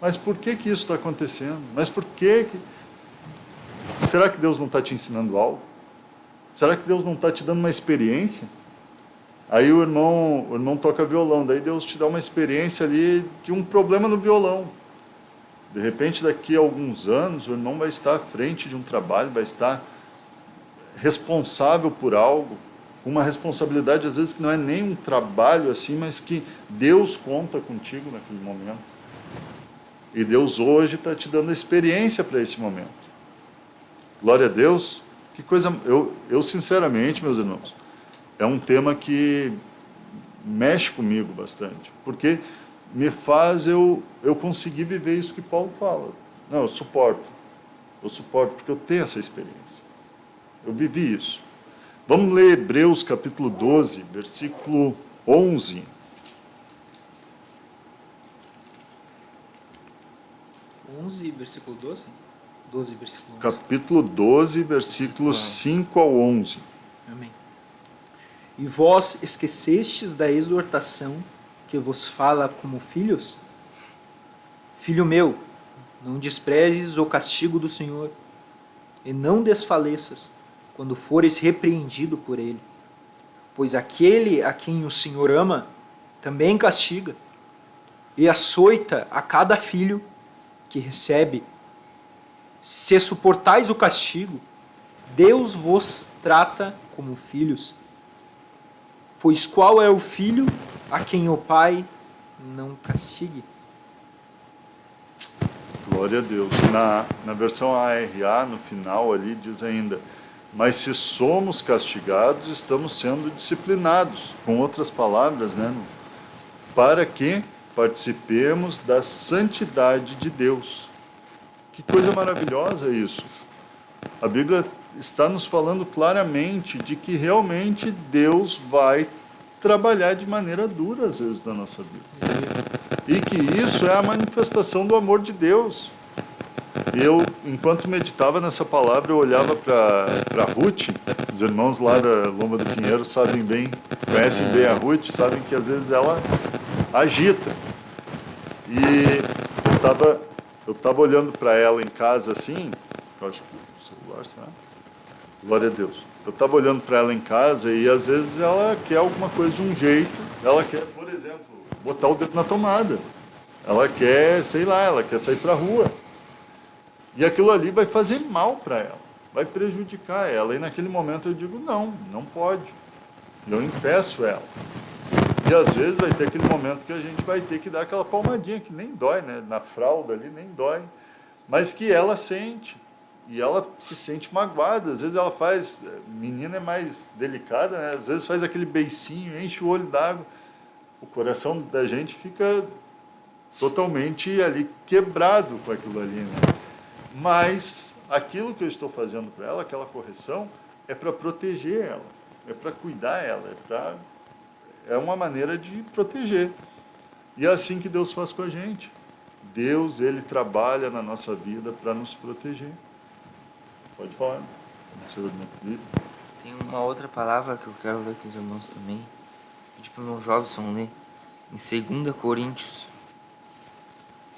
Mas por que isso está acontecendo? Mas por que... Será que Deus não está te ensinando algo? Será que Deus não está te dando uma experiência? Aí o irmão toca violão, daí Deus te dá uma experiência ali de um problema no violão. De repente, daqui a alguns anos, o irmão vai estar à frente de um trabalho, vai estar responsável por algo, com uma responsabilidade, às vezes, que não é nem um trabalho assim, mas que Deus conta contigo naquele momento. E Deus hoje está te dando experiência para esse momento. Glória a Deus. Que coisa... Eu, sinceramente, meus irmãos, é um tema que mexe comigo bastante, porque me faz eu conseguir viver isso que Paulo fala. Não, eu suporto porque eu tenho essa experiência. Eu vivi isso. Vamos ler Hebreus capítulo 12, versículo 11. Versículo 12? 12, versículo 11. Capítulo 12, versículos 5 ao 11. Amém. E vós esquecestes da exortação que vos fala como filhos? Filho meu, não desprezes o castigo do Senhor, e não desfaleças quando fores repreendido por ele. Pois aquele a quem o Senhor ama, também castiga, e açoita a cada filho que recebe. Se suportais o castigo, Deus vos trata como filhos. Pois qual é o filho a quem o pai não castigue? Glória a Deus. Na versão ARA, no final ali, diz ainda, mas se somos castigados, estamos sendo disciplinados. Com outras palavras, né? Para que participemos da santidade de Deus. Que coisa maravilhosa isso. A Bíblia está nos falando claramente de que realmente Deus vai trabalhar de maneira dura às vezes na nossa vida. E que isso é a manifestação do amor de Deus. Eu, enquanto meditava nessa palavra, eu olhava para Ruth, os irmãos lá da Lomba do Pinheiro sabem bem, conhecem bem a Ruth, sabem que às vezes ela agita. E eu estava olhando para ela em casa assim, eu acho que o celular, será? Glória a Deus. Eu estava olhando para ela em casa e às vezes ela quer alguma coisa de um jeito, ela quer, por exemplo, botar o dedo na tomada. Ela quer, sei lá, ela quer sair para a rua. E aquilo ali vai fazer mal para ela, vai prejudicar ela. E naquele momento eu digo, não, não pode. Eu impeço ela. E às vezes vai ter aquele momento que a gente vai ter que dar aquela palmadinha, que nem dói, né? Na fralda ali nem dói, mas que ela sente. E ela se sente magoada. Às vezes ela faz, menina é mais delicada, né? Às vezes faz aquele beicinho, enche o olho d'água. O coração da gente fica totalmente ali quebrado com aquilo ali, né? Mas aquilo que eu estou fazendo para ela, aquela correção, é para proteger ela, é para cuidar ela, é uma maneira de proteger. E é assim que Deus faz com a gente. Deus, Ele trabalha na nossa vida para nos proteger. Pode falar. Tem uma outra palavra que eu quero ler com os irmãos também. Pedir para o meu Jobson ler. Em 2 Coríntios.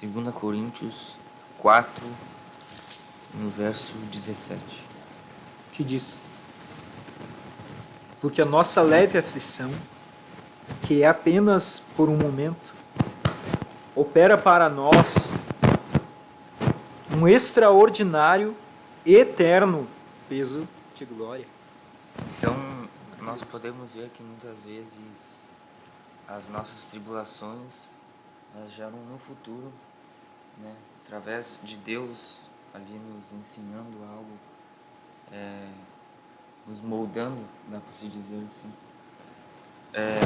2 Coríntios 4, no verso 17. Que diz: porque a nossa leve aflição, que é apenas por um momento, opera para nós um extraordinário e eterno peso de glória. Então, nós podemos ver que muitas vezes as nossas tribulações elas geram no futuro, né, através de Deus ali nos ensinando algo, nos moldando, dá para se dizer assim.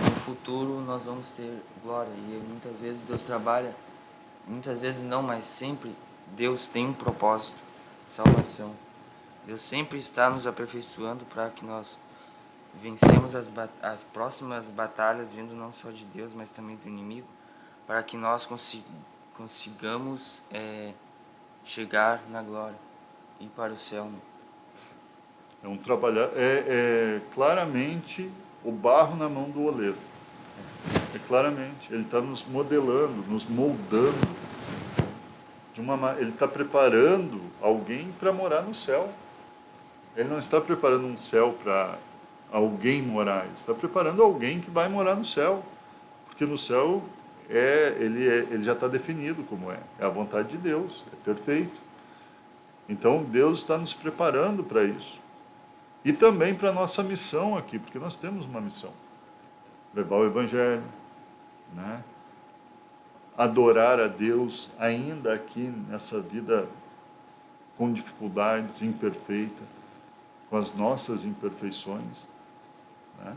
No futuro nós vamos ter glória, e muitas vezes Deus trabalha, muitas vezes não, mas sempre Deus tem um propósito de salvação. Deus sempre está nos aperfeiçoando para que nós vencemos as próximas batalhas, vindo não só de Deus, mas também do inimigo, para que nós consigamos chegar na glória e ir para o céu. Né? É um trabalhar, claramente o barro na mão do oleiro. É claramente, ele está nos modelando, nos moldando. Ele está preparando alguém para morar no céu. Ele não está preparando um céu para alguém morar, ele está preparando alguém que vai morar no céu. Porque no céu ele já está definido como é a vontade de Deus, é perfeito. Então Deus está nos preparando para isso. E também para a nossa missão aqui, porque nós temos uma missão. Levar o Evangelho, né? Adorar a Deus ainda aqui nessa vida com dificuldades, imperfeita, com as nossas imperfeições. Né?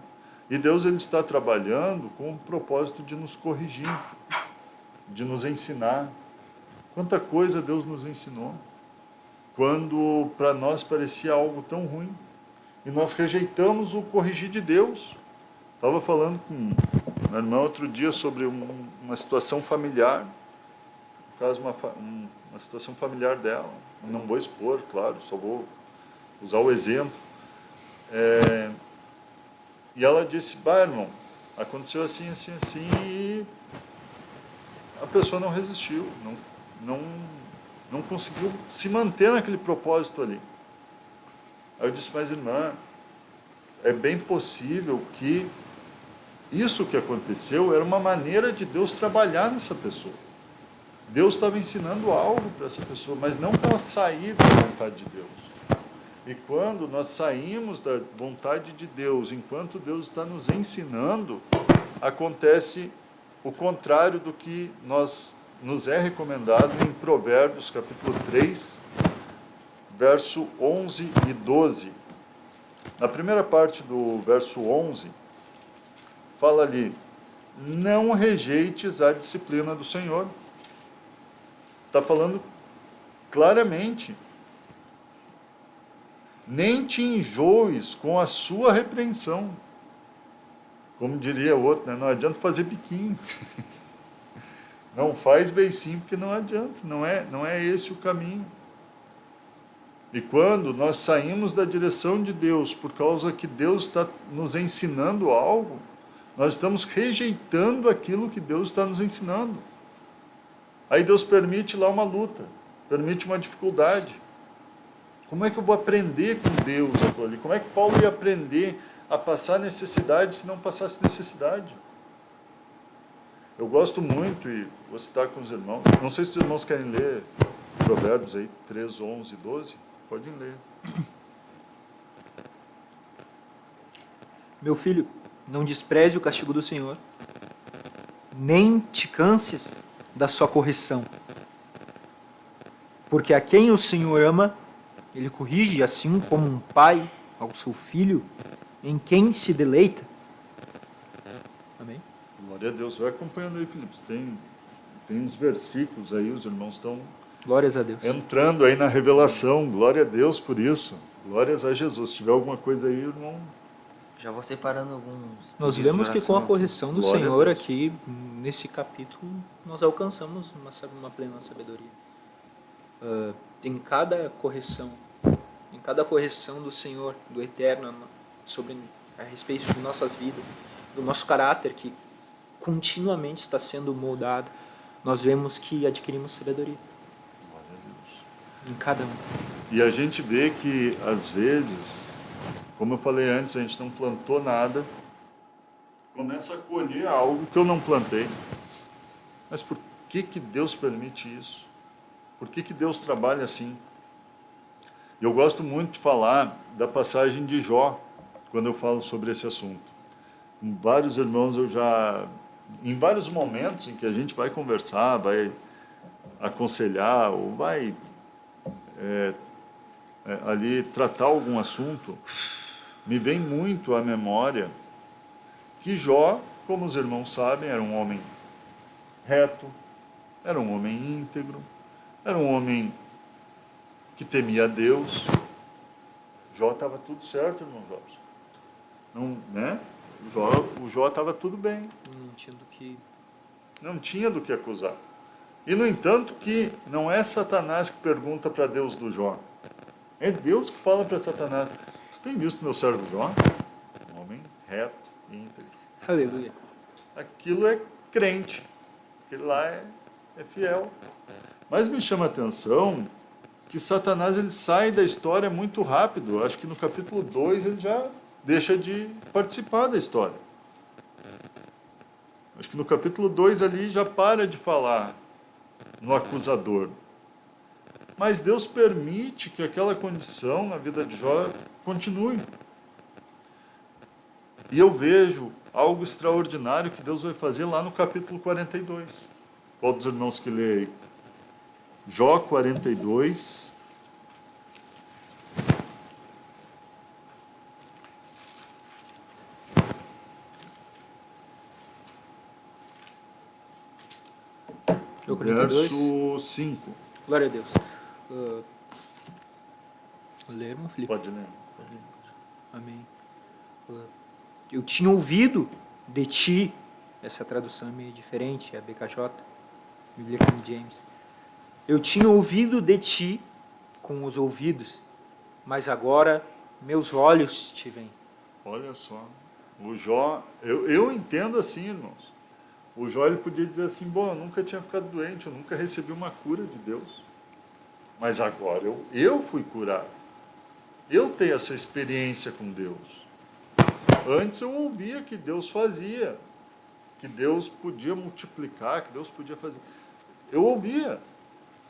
E Deus ele está trabalhando com o propósito de nos corrigir, de nos ensinar. Quanta coisa Deus nos ensinou, quando para nós parecia algo tão ruim. E nós rejeitamos o corrigir de Deus. Estava falando com minha irmã outro dia sobre uma situação familiar, no caso uma situação familiar dela. Não vou expor, claro, só vou usar o exemplo. E ela disse, irmão, aconteceu assim, assim, assim, e a pessoa não resistiu, não conseguiu se manter naquele propósito ali. Aí eu disse, mas irmã, é bem possível que isso que aconteceu era uma maneira de Deus trabalhar nessa pessoa. Deus estava ensinando algo para essa pessoa, mas não para ela sair da vontade de Deus. E quando nós saímos da vontade de Deus, enquanto Deus está nos ensinando, acontece o contrário do que nos é recomendado em Provérbios, capítulo 3, verso 11 e 12. Na primeira parte do verso 11, fala ali, não rejeites a disciplina do Senhor. Está falando claramente. Nem te enjoes com a sua repreensão. Como diria o outro, né? Não adianta fazer biquinho. Não faz beicinho porque não adianta. Não é esse o caminho. E quando nós saímos da direção de Deus, por causa que Deus está nos ensinando algo, nós estamos rejeitando aquilo que Deus está nos ensinando. Aí Deus permite lá uma luta, permite uma dificuldade. Como é que eu vou aprender com Deus aquilo ali? Como é que Paulo ia aprender a passar necessidade se não passasse necessidade? Eu gosto muito, e vou citar com os irmãos, não sei se os irmãos querem ler Provérbios aí, 3, 11 e 12. Podem ler. Meu filho, não despreze o castigo do Senhor, nem te canses da sua correção. Porque a quem o Senhor ama, ele corrige, assim como um pai ao seu filho, em quem se deleita. Amém? Glória a Deus. Vai acompanhando aí, Felipe. Tem uns versículos aí, os irmãos estão Glórias a Deus. entrando aí na revelação. Glória a Deus por isso. Glórias a Jesus. Se tiver alguma coisa aí, irmão, Já vou separando alguns. Nós pedidos de vemos que com a oração correção do Glória a Senhor Deus. aqui, nesse capítulo, nós alcançamos uma plena sabedoria. Em cada correção do Senhor, do Eterno, a respeito de nossas vidas, do nosso caráter que continuamente está sendo moldado, nós vemos que adquirimos sabedoria glória a Deus. em cada um. E a gente vê que, às vezes, como eu falei antes, a gente não plantou nada, começa a colher algo que eu não plantei. Mas por que Deus permite isso? Por que Deus trabalha assim? Eu gosto muito de falar da passagem de Jó, quando eu falo sobre esse assunto. Com vários irmãos em vários momentos em que a gente vai conversar, vai aconselhar ou vai ali tratar algum assunto, me vem muito à memória que Jó, como os irmãos sabem, era um homem reto, era um homem íntegro, era um homem que temia a Deus. Jó estava tudo certo, irmão Jobson. Não, né? O Jó estava tudo bem. Não tinha do que acusar. E, no entanto, que não é Satanás que pergunta para Deus do Jó. É Deus que fala para Satanás: você tem visto meu servo Jó? Um homem reto e íntegro. Aleluia. Aquilo é crente. Aquilo lá é fiel. Mas me chama a atenção que Satanás ele sai da história muito rápido. Acho que no capítulo 2 ele já deixa de participar da história. Acho que no capítulo 2 ali já para de falar no acusador. Mas Deus permite que aquela condição na vida de Jó continue. E eu vejo algo extraordinário que Deus vai fazer lá no capítulo 42. Qual dos irmãos que lê aí? Jó 42. Jó 42. Verso 5. Glória a Deus. Ler, irmão Felipe? Pode ler. Amém. Eu tinha ouvido de ti, essa tradução é meio diferente, é a BKJ, Bíblia King James. Eu tinha ouvido de ti com os ouvidos, mas agora meus olhos te veem. Olha só. O Jó, eu entendo assim, irmãos. O Jó ele podia dizer assim: bom, eu nunca tinha ficado doente, eu nunca recebi uma cura de Deus. Mas agora eu fui curado. Eu tenho essa experiência com Deus. Antes eu ouvia que Deus fazia, que Deus podia multiplicar, que Deus podia fazer. Eu ouvia.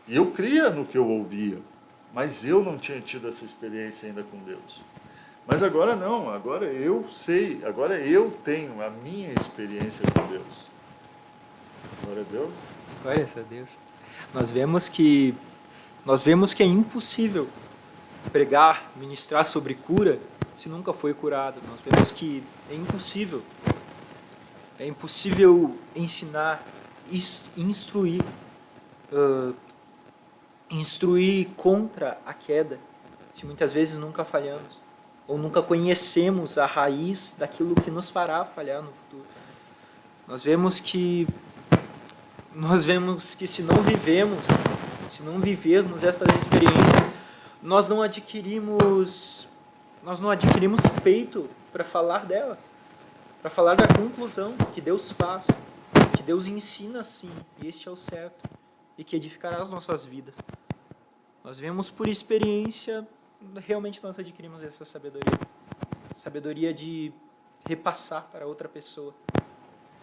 E eu cria no que eu ouvia. Mas eu não tinha tido essa experiência ainda com Deus. Mas agora não, agora eu sei, agora eu tenho a minha experiência com Deus. Glória a Deus. Glória a Deus. Nós vemos que é impossível pregar, ministrar sobre cura se nunca foi curado. Nós vemos que é impossível. É impossível ensinar, instruir contra a queda, se muitas vezes nunca falhamos, ou nunca conhecemos a raiz daquilo que nos fará falhar no futuro. Nós vemos que se não vivermos essas experiências, nós não adquirimos peito para falar delas, para falar da conclusão que Deus faz, que Deus ensina sim, e este é o certo, e que edificará as nossas vidas. Nós vemos por experiência, realmente nós adquirimos essa sabedoria de repassar para outra pessoa,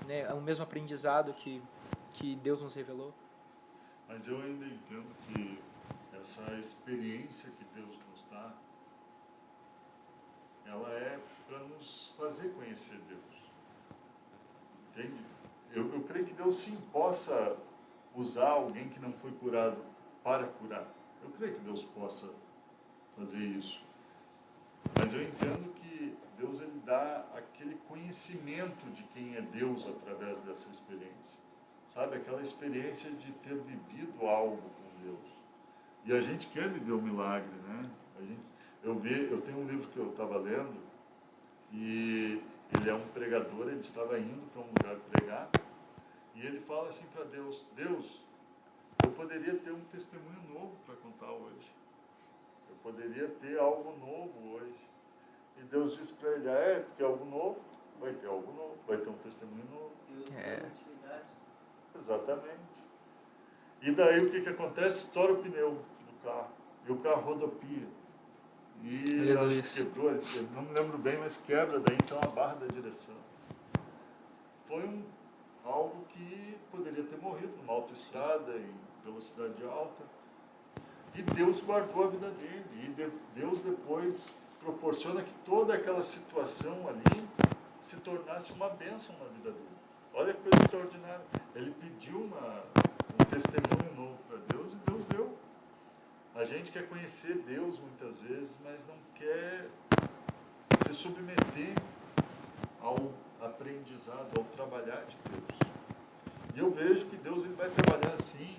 né, o mesmo aprendizado que Deus nos revelou. Mas eu ainda entendo que essa experiência que Deus nos dá, ela é para nos fazer conhecer Deus. Entende? Eu creio que Deus sim possa usar alguém que não foi curado para curar. Eu creio que Deus possa fazer isso. Mas eu entendo que Deus ele dá aquele conhecimento de quem é Deus através dessa experiência. Sabe? Aquela experiência de ter vivido algo com Deus. E a gente quer viver o milagre, né? Eu tenho um livro que eu estava lendo e ele é um pregador, ele estava indo para um lugar pregar e ele fala assim para Deus, Deus, eu poderia ter um testemunho novo para contar hoje. Eu poderia ter algo novo hoje. E Deus disse para ele, porque é algo novo, vai ter algo novo, vai ter um testemunho novo. Exatamente. E daí o que acontece? Estoura o pneu do carro. E o carro rodopia. E quebrou, eu não me lembro bem, mas quebra daí então a barra da direção. Foi algo que poderia ter morrido numa autoestrada, em velocidade alta. E Deus guardou a vida dele. E Deus depois proporciona que toda aquela situação ali se tornasse uma bênção na vida dele. Olha que coisa extraordinária. Ele pediu um testemunho novo para Deus e Deus deu. A gente quer conhecer Deus muitas vezes, mas não quer se submeter ao aprendizado, ao trabalhar de Deus. E eu vejo que Deus ele vai trabalhar assim,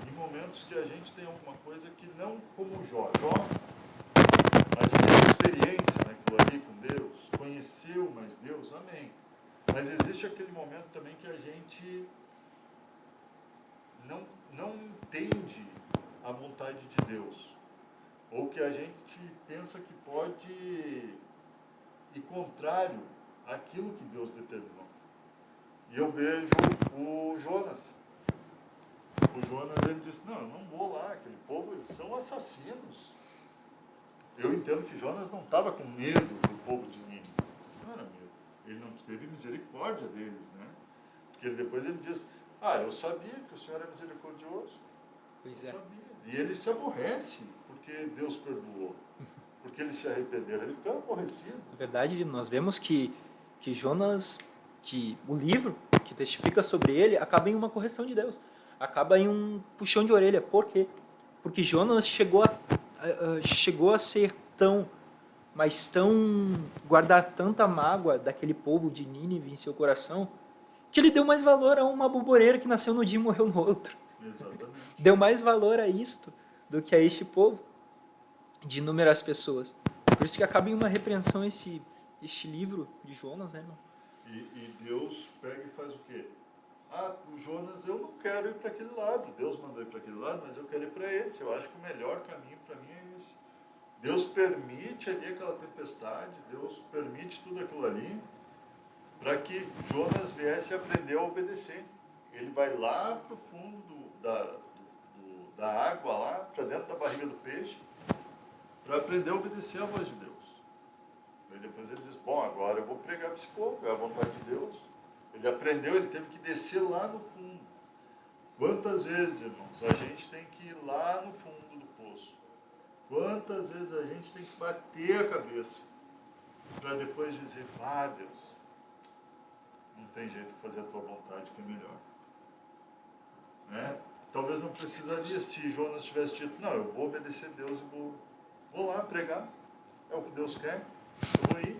em momentos que a gente tem alguma coisa que não como Jó. Jó adquiriu experiência naquilo ali com Deus, conheceu mais Deus, amém. Mas existe aquele momento também que a gente não entende a vontade de Deus. Ou que a gente pensa que pode ir contrário àquilo que Deus determinou. E eu vejo o Jonas. O Jonas ele disse, não, eu não vou lá, aquele povo eles são assassinos. Eu entendo que Jonas não estava com medo do povo de Nínive. Não era medo. Ele não teve misericórdia deles, né? Porque depois ele diz, eu sabia que o Senhor é misericordioso. Pois eu é. sabia. E ele se aborrece porque Deus perdoou. Porque eles se arrependeram. Ele fica aborrecido. Na verdade, nós vemos que Jonas, que o livro que testifica sobre ele, acaba em uma correção de Deus. Acaba em um puxão de orelha. Por quê? Porque Jonas chegou a ser guardar tanta mágoa daquele povo de Nínive em seu coração, que ele deu mais valor a uma borboleira que nasceu no dia e morreu no outro. Exatamente. Deu mais valor a isto do que a este povo, de inúmeras pessoas. Por isso que acaba em uma repreensão este livro de Jonas, né, irmão? E Deus pega e faz o quê? O Jonas, eu não quero ir para aquele lado. Deus mandou ir para aquele lado, mas eu quero ir para esse. Eu acho que o melhor caminho para mim é esse. Deus permite ali aquela tempestade, Deus permite tudo aquilo ali, para que Jonas viesse aprender a obedecer. Ele vai lá para o fundo da água, lá para dentro da barriga do peixe, para aprender a obedecer à voz de Deus. Aí depois ele diz, bom, agora eu vou pregar para esse povo, é a vontade de Deus. Ele aprendeu, ele teve que descer lá no fundo. Quantas vezes, irmãos, a gente tem que ir lá no fundo do poço? Quantas vezes a gente tem que bater a cabeça para depois dizer, Deus, não tem jeito de fazer a tua vontade que é melhor. Né? Talvez não precisaria, se Jonas tivesse dito, não, eu vou obedecer a Deus e vou lá pregar, é o que Deus quer, eu vou ir.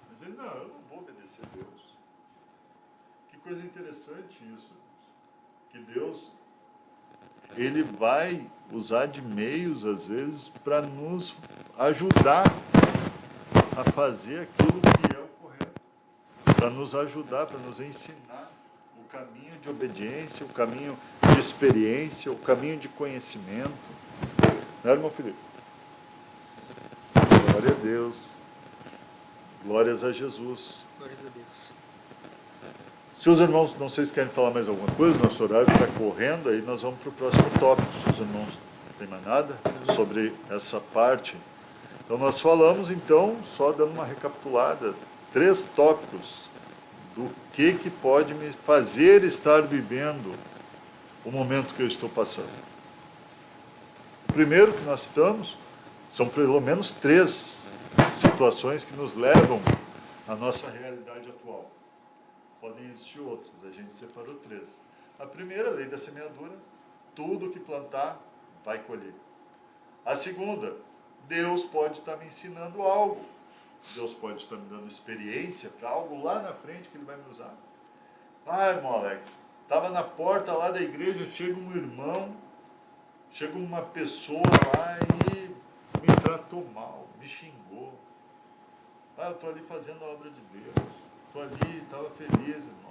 Mas ele, não, eu não vou obedecer a Deus. Que coisa interessante isso, que Deus, ele vai usar de meios, às vezes, para nos ajudar a fazer aquilo que é o correto, para nos ajudar, para nos ensinar o caminho de obediência, o caminho de experiência, o caminho de conhecimento. Não é, irmão Felipe? Glória a Deus. Glórias a Jesus. Glórias a Deus. Se os irmãos, não sei se querem falar mais alguma coisa, nosso horário está correndo, aí nós vamos para o próximo tópico. Se os irmãos não têm mais nada sobre essa parte. Então nós falamos, então, só dando uma recapitulada, 3 tópicos do que pode me fazer estar vivendo o momento que eu estou passando. primeiro que nós citamos, são pelo menos 3 situações que nos levam à nossa realidade atual. Podem existir outras, a gente separou 3. A primeira, a lei da semeadura, tudo que plantar vai colher. A segunda, Deus pode estar me ensinando algo. Deus pode estar me dando experiência para algo lá na frente que Ele vai me usar. Ah, irmão Alex, estava na porta lá da igreja, chega um irmão, chega uma pessoa lá e me tratou mal, me xingou. Ah, eu estou ali fazendo a obra de Deus, estou ali, estava feliz, irmão.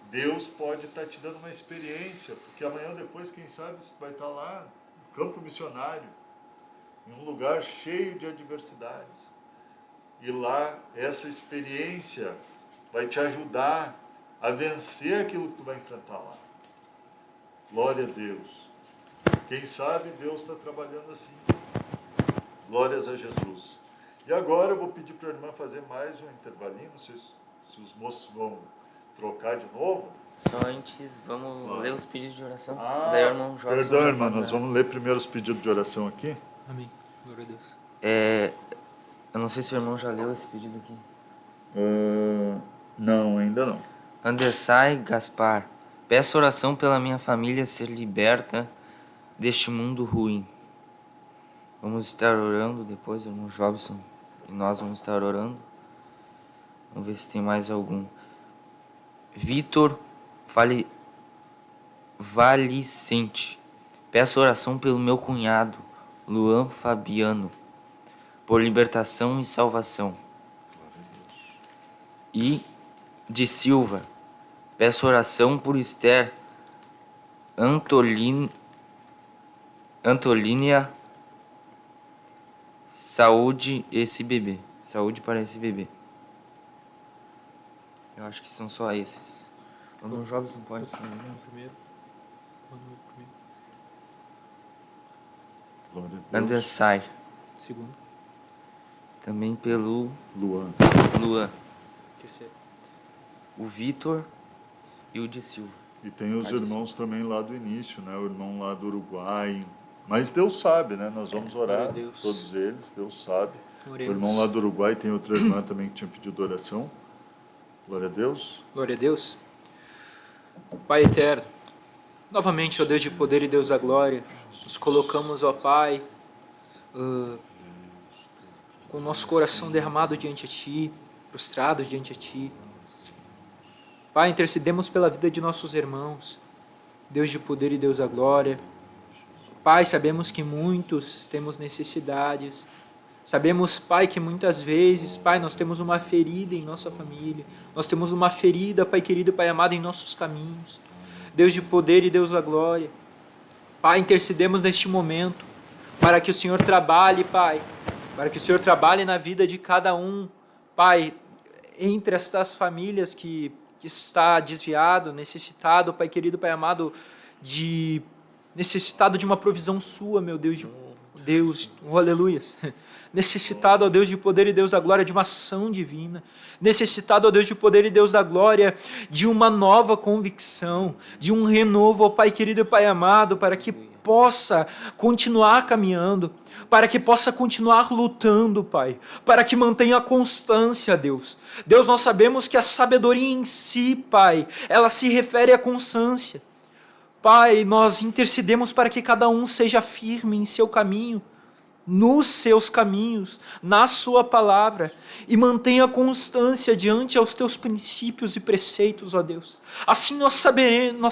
Deus pode estar te dando uma experiência, porque amanhã ou depois, quem sabe, você vai estar lá no campo missionário, em um lugar cheio de adversidades. E lá, essa experiência vai te ajudar a vencer aquilo que tu vai enfrentar lá. Glória a Deus. Quem sabe Deus está trabalhando assim. Glórias a Jesus. E agora eu vou pedir para a irmã fazer mais um intervalinho. Não sei se os moços vão trocar de novo. Só antes, vamos ler os pedidos de oração. Daí, irmão Jorge, perdão, irmã, nós vamos ler primeiro os pedidos de oração aqui. Amém. Glória a Deus. Eu não sei se o irmão já leu esse pedido aqui. Não, ainda não. Andersai Gaspar. Peço oração pela minha família ser liberta deste mundo ruim. Vamos estar orando depois, irmão Jobson. E nós vamos estar orando. Vamos ver se tem mais algum. Vitor Valicente. Peço oração pelo meu cunhado, Luan Fabiano, por libertação e salvação. E de Silva. Peço oração por Esther Antolínia. Saúde para esse bebê. Eu acho que são só esses. O irmão Jobson pode estar Primeiro. Glória a Deus. Andersai. Segundo. Também pelo Luan. Terceiro. O Vitor e o de Silva. E tem os irmãos também lá do início, né? O irmão lá do Uruguai. Mas Deus sabe, né? Nós vamos orar, todos eles, Deus sabe. Oremos. O irmão lá do Uruguai, tem outra irmã também que tinha pedido oração. Glória a Deus. Glória a Deus. Pai eterno, novamente, ó Deus de poder e Deus da glória, nos colocamos, ó Pai, com o nosso coração derramado diante de Ti, prostrado diante de Ti. Pai, intercedemos pela vida de nossos irmãos, Deus de poder e Deus da glória. Pai, sabemos que muitos temos necessidades. Sabemos, Pai, que muitas vezes, Pai, nós temos uma ferida em nossa família. Nós temos uma ferida, Pai querido, Pai amado, em nossos caminhos. Deus de poder e Deus da glória. Pai, intercedemos neste momento para que o Senhor trabalhe, Pai. Para que o Senhor trabalhe na vida de cada um, Pai, entre estas famílias que está desviado, necessitado, Pai querido, Pai amado, necessitado de uma provisão sua, meu Deus, aleluias. Necessitado, ó Deus de poder e Deus da glória, de uma ação divina. Necessitado, ó Deus de poder e Deus da glória, de uma nova convicção, de um renovo, ó Pai querido e Pai amado, para que possa continuar caminhando, para que possa continuar lutando, Pai, para que mantenha a constância, Deus. Deus, nós sabemos que a sabedoria em si, Pai, ela se refere à constância. Pai, nós intercedemos para que cada um seja firme em seu caminho, nos seus caminhos, na sua palavra, e mantenha constância diante aos teus princípios e preceitos, ó Deus. Assim nós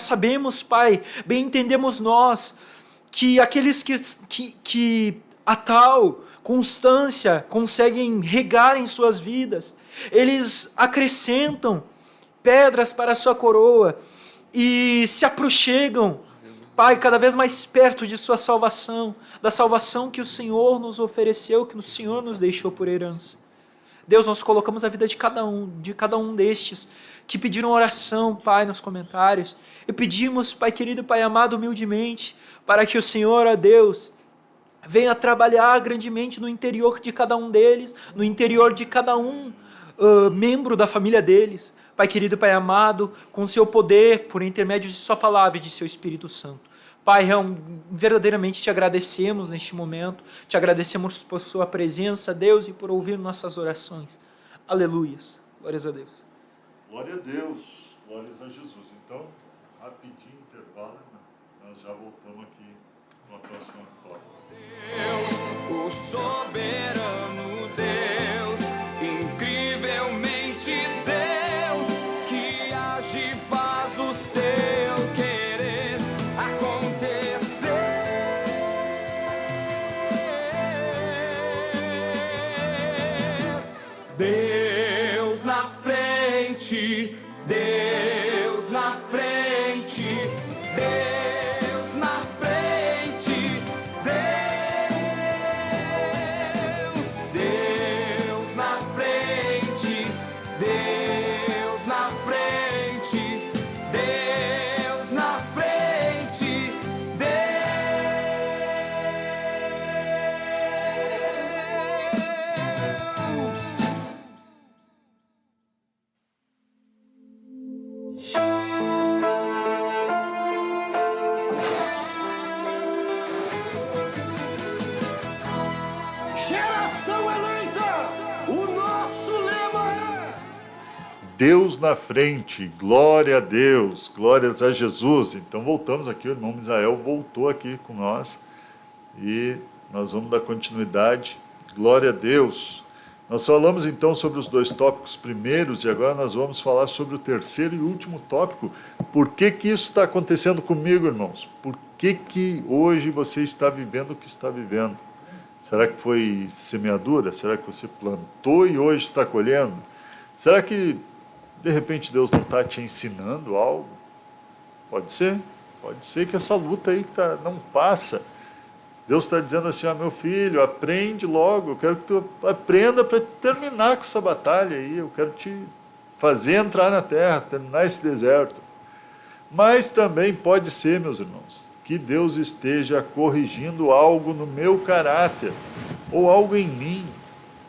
sabemos, Pai, bem entendemos nós, que aqueles que a tal constância conseguem regar em suas vidas, eles acrescentam pedras para a sua coroa e se aproximam, Pai, cada vez mais perto de sua salvação, da salvação que o Senhor nos ofereceu, que o Senhor nos deixou por herança. Deus, nós colocamos a vida de cada um destes que pediram oração, Pai, nos comentários, e pedimos, Pai querido, Pai amado, humildemente, para que o Senhor, ó Deus, venha trabalhar grandemente no interior de cada um deles, no interior de cada membro da família deles, Pai querido, Pai amado, com seu poder, por intermédio de sua palavra e de seu Espírito Santo. Pai, verdadeiramente te agradecemos neste momento, te agradecemos por sua presença, Deus, e por ouvir nossas orações. Aleluias. Glórias a Deus. Glória a Deus, glórias a Jesus. Então, rapidinho intervalo, nós já voltamos aqui com a próxima tópica. Deus, o soberano Deus, incrivelmente Deus, que age e faz o seu querer acontecer. Deus na frente, Deus na frente, Deus na frente, Deus na frente, Deus na frente, Deus na frente, Geração eleita, o nosso lema é. Deus na frente, glória a Deus, glórias a Jesus. Então voltamos aqui, o irmão Misael voltou aqui com nós e nós vamos dar continuidade. Glória a Deus. Nós falamos então sobre os dois tópicos primeiros e agora nós vamos falar sobre o terceiro e último tópico. Por que que isso está acontecendo comigo, irmãos? Por que que hoje você está vivendo o que está vivendo? Será que foi semeadura? Será que você plantou e hoje está colhendo? Será que, de repente, Deus não está te ensinando algo? Pode ser. Pode ser que essa luta aí não passa. Deus está dizendo assim, meu filho, aprende logo. Eu quero que tu aprenda para terminar com essa batalha aí. Eu quero te fazer entrar na terra, terminar esse deserto. Mas também pode ser, meus irmãos, que Deus esteja corrigindo algo no meu caráter, ou algo em mim.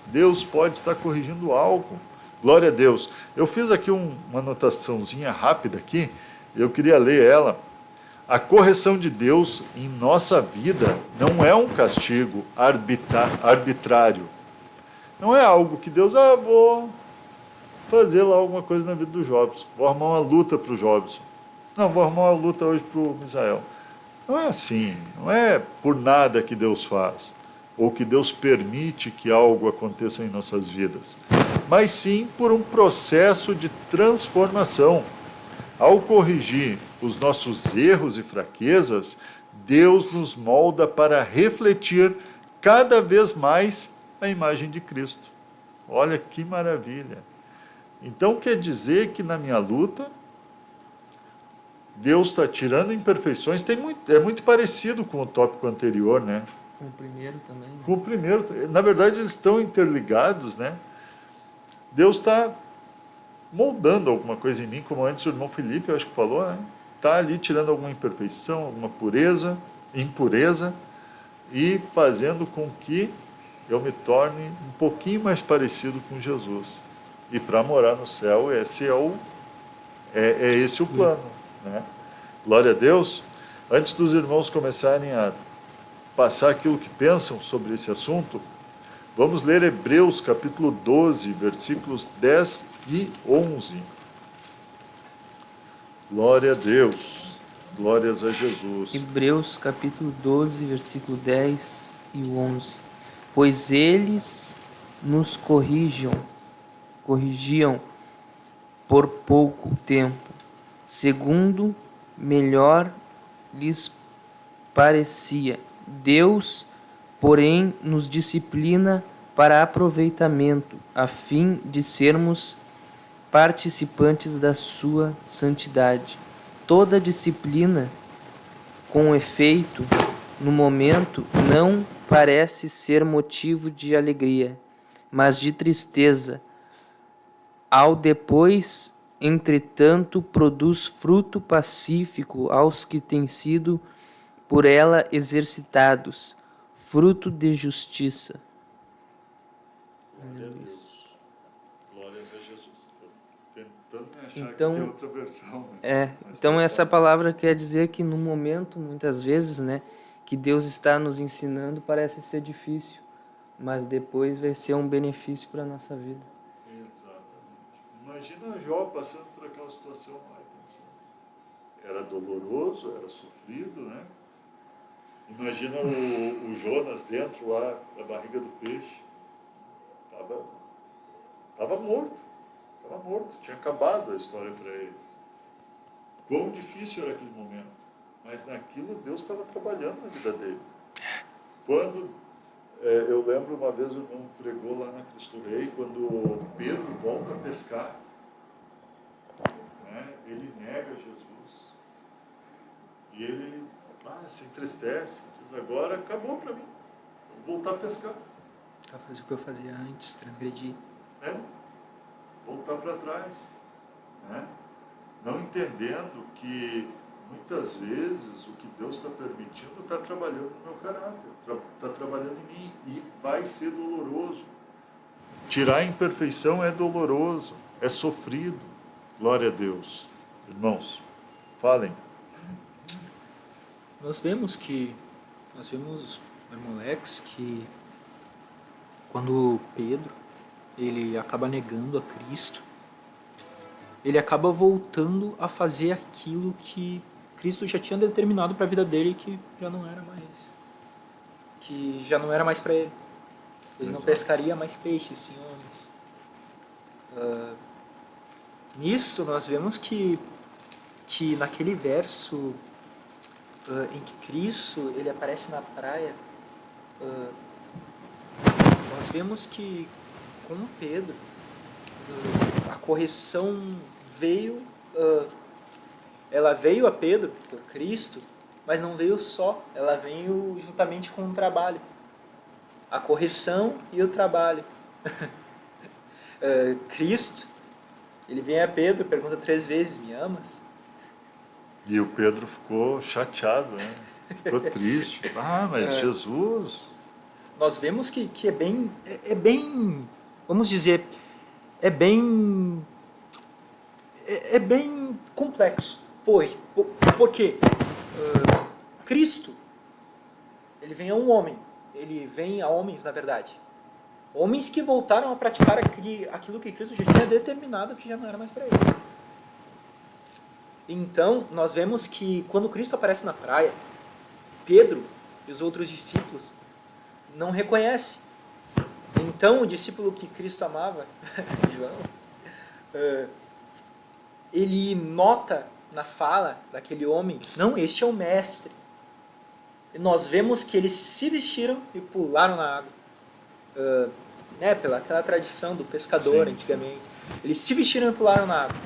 Deus pode estar corrigindo algo. Glória a Deus. Eu fiz aqui uma anotaçãozinha rápida aqui, eu queria ler ela. A correção de Deus em nossa vida não é um castigo arbitrário. Não é algo que Deus, vou fazer lá alguma coisa na vida do Jobson, vou arrumar uma luta para o Jobson. Não, vou arrumar uma luta hoje para o Misael. Não é assim, não é por nada que Deus faz, ou que Deus permite que algo aconteça em nossas vidas, mas sim por um processo de transformação. Ao corrigir os nossos erros e fraquezas, Deus nos molda para refletir cada vez mais a imagem de Cristo. Olha que maravilha! Então quer dizer que na minha luta, Deus está tirando imperfeições, é muito parecido com o tópico anterior, né? Com o primeiro também. Com o primeiro, na verdade eles estão interligados, né? Deus está moldando alguma coisa em mim, como antes o irmão Felipe, eu acho que falou, né? Está ali tirando alguma imperfeição, alguma impureza, e fazendo com que eu me torne um pouquinho mais parecido com Jesus. E para morar no céu, esse é esse o plano, né? Glória a Deus. Antes dos irmãos começarem a passar aquilo que pensam sobre esse assunto, vamos ler Hebreus capítulo 12, versículos 10 e 11. Glória a Deus, glórias a Jesus. Hebreus capítulo 12, versículo 10 e 11. Pois eles nos corrigiam por pouco tempo, segundo melhor lhes parecia. Deus, porém, nos disciplina para aproveitamento, a fim de sermos participantes da sua santidade. Toda disciplina, com efeito, no momento, não parece ser motivo de alegria, mas de tristeza. Ao depois, entretanto, produz fruto pacífico aos que têm sido por ela exercitados, fruto de justiça. Glória a Deus. Glórias a Jesus. Tanto me achar Então, que é outra versão. Né? Então essa palavra quer dizer que no momento, muitas vezes, né, que Deus está nos ensinando, parece ser difícil, mas depois vai ser um benefício para a nossa vida. Exatamente. Imagina Jó passando por aquela situação lá, pensando. Era doloroso, era sofrido, né? Imagina o Jonas dentro lá da barriga do peixe. Estava morto. Estava morto. Tinha acabado a história para ele. Quão difícil era aquele momento. Mas naquilo Deus estava trabalhando na vida dele. Quando, eu lembro uma vez o irmão pregou lá na Cristo Rei, quando Pedro volta a pescar, né, ele nega Jesus. E ele se entristece, diz, agora acabou para mim, vou voltar a pescar. Fazer o que eu fazia antes, transgredir. Voltar para trás. Né? Não entendendo que muitas vezes o que Deus está permitindo está trabalhando no meu caráter, está trabalhando em mim e vai ser doloroso. Tirar a imperfeição é doloroso, é sofrido. Glória a Deus. Irmãos, falem. Nós vemos, irmão Lex, que quando Pedro ele acaba negando a Cristo, ele acaba voltando a fazer aquilo que Cristo já tinha determinado para a vida dele, que já não era mais para ele. Ele não pescaria mais peixes, sim homens. Nisso nós vemos que naquele verso em que Cristo ele aparece na praia, nós vemos que com Pedro a correção veio, ela veio a Pedro por Cristo, mas não veio só, ela veio juntamente com o trabalho, a correção e o trabalho. Cristo, ele vem a Pedro, pergunta 3 vezes, me amas? E o Pedro ficou chateado, né? Ficou triste. Mas Jesus... Nós vemos que é bem, vamos dizer, é bem complexo. Por quê? Cristo, ele vem a um homem, ele vem a homens, na verdade. Homens que voltaram a praticar aquilo que Cristo já tinha determinado que já não era mais para eles. Então, nós vemos que quando Cristo aparece na praia, Pedro e os outros discípulos não reconhecem. Então, o discípulo que Cristo amava, João, ele nota na fala daquele homem, não, este é o mestre. E nós vemos que eles se vestiram e pularam na água. Pela aquela tradição do pescador, sim, antigamente. Sim. Eles se vestiram e pularam na água.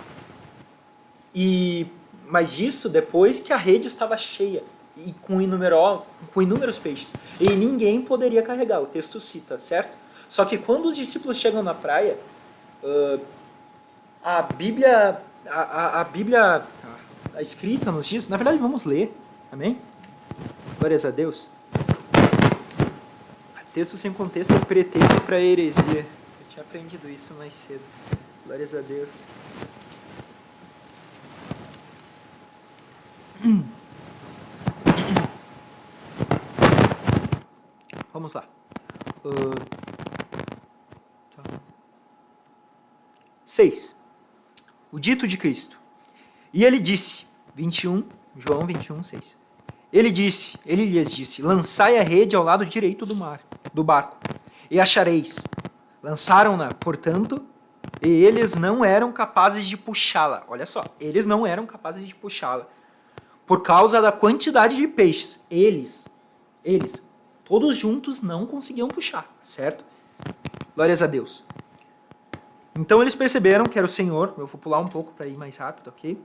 Mas isso depois que a rede estava cheia e com inúmeros peixes. E ninguém poderia carregar, o texto cita, certo? Só que quando os discípulos chegam na praia, a Bíblia a escrita nos diz, na verdade vamos ler, amém? Glórias a Deus. Texto sem contexto é pretexto para heresia. Eu tinha aprendido isso mais cedo. Glórias a Deus. Vamos lá. 6. O dito de Cristo. E ele disse, João 21, 6. Ele lhes disse, lançai a rede ao lado direito do barco, e achareis. Lançaram-na, portanto, e eles não eram capazes de puxá-la. Olha só, eles não eram capazes de puxá-la, por causa da quantidade de peixes. Eles, todos juntos não conseguiam puxar, certo? Glórias a Deus. Então eles perceberam que era o Senhor. Eu vou pular um pouco para ir mais rápido, ok?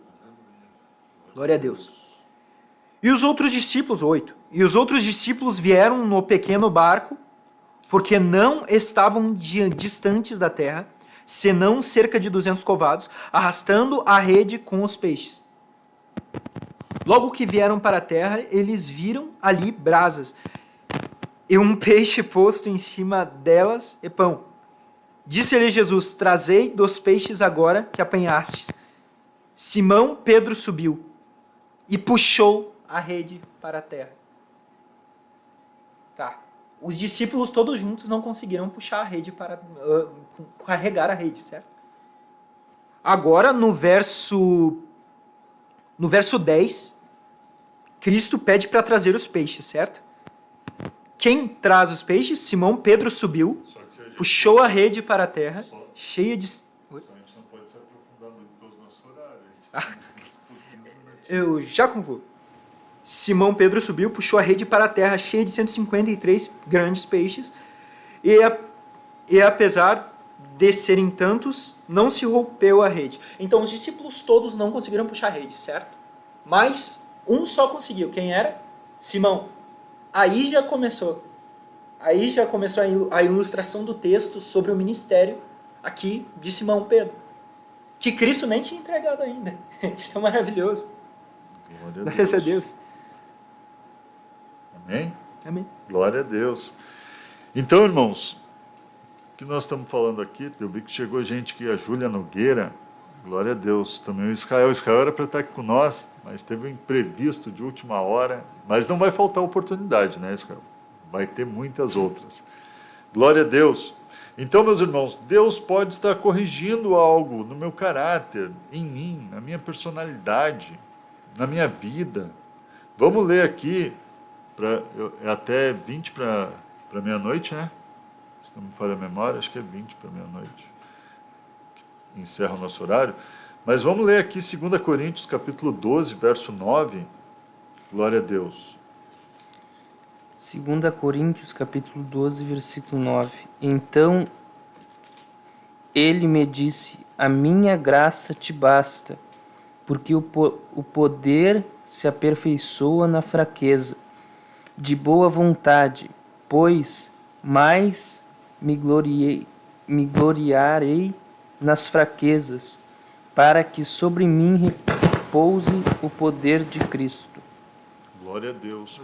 Glória a Deus. E os outros discípulos, 8. E os outros discípulos vieram no pequeno barco, porque não estavam distantes da terra, senão cerca de 200 covados, arrastando a rede com os peixes. Logo que vieram para a terra, eles viram ali brasas, e um peixe posto em cima delas e pão. Disse-lhe Jesus: trazei dos peixes agora que apanhastes. Simão Pedro subiu e puxou a rede para a terra. Tá. Os discípulos todos juntos não conseguiram puxar a rede para carregar a rede, certo? Agora no verso 10, Cristo pede para trazer os peixes, certo? Quem traz os peixes? Simão Pedro subiu, puxou a rede para a terra, cheia de... Só a gente não pode se aprofundar muito pelos nossos horários. Eu já concluo. Simão Pedro subiu, puxou a rede para a terra, cheia de 153 grandes peixes, e apesar de serem tantos, não se rompeu a rede. Então os discípulos todos não conseguiram puxar a rede, certo? Mas um só conseguiu. Quem era? Simão. Aí já começou a ilustração do texto sobre o ministério aqui de Simão Pedro, que Cristo nem tinha entregado ainda. Isso é maravilhoso. Glória a Deus. Amém? Amém. Glória a Deus. Então, irmãos, o que nós estamos falando aqui, eu vi que chegou gente aqui, a Júlia Nogueira, glória a Deus. Também o Israel era para estar aqui com nós, mas teve um imprevisto de última hora, mas não vai faltar oportunidade, né, Israel? Vai ter muitas outras. Glória a Deus. Então, meus irmãos, Deus pode estar corrigindo algo no meu caráter, em mim, na minha personalidade, na minha vida. Vamos ler aqui, é até 20 para meia-noite, né? Se não me falha a memória, acho que é 20 para meia-noite. Encerra o nosso horário. Mas vamos ler aqui 2 Coríntios, capítulo 12, verso 9. Glória a Deus. 2 Coríntios, capítulo 12, versículo 9. Então ele me disse: a minha graça te basta, porque o poder se aperfeiçoa na fraqueza. De boa vontade, pois mais me gloriarei nas fraquezas, para que sobre mim repouse o poder de Cristo. Glória a Deus.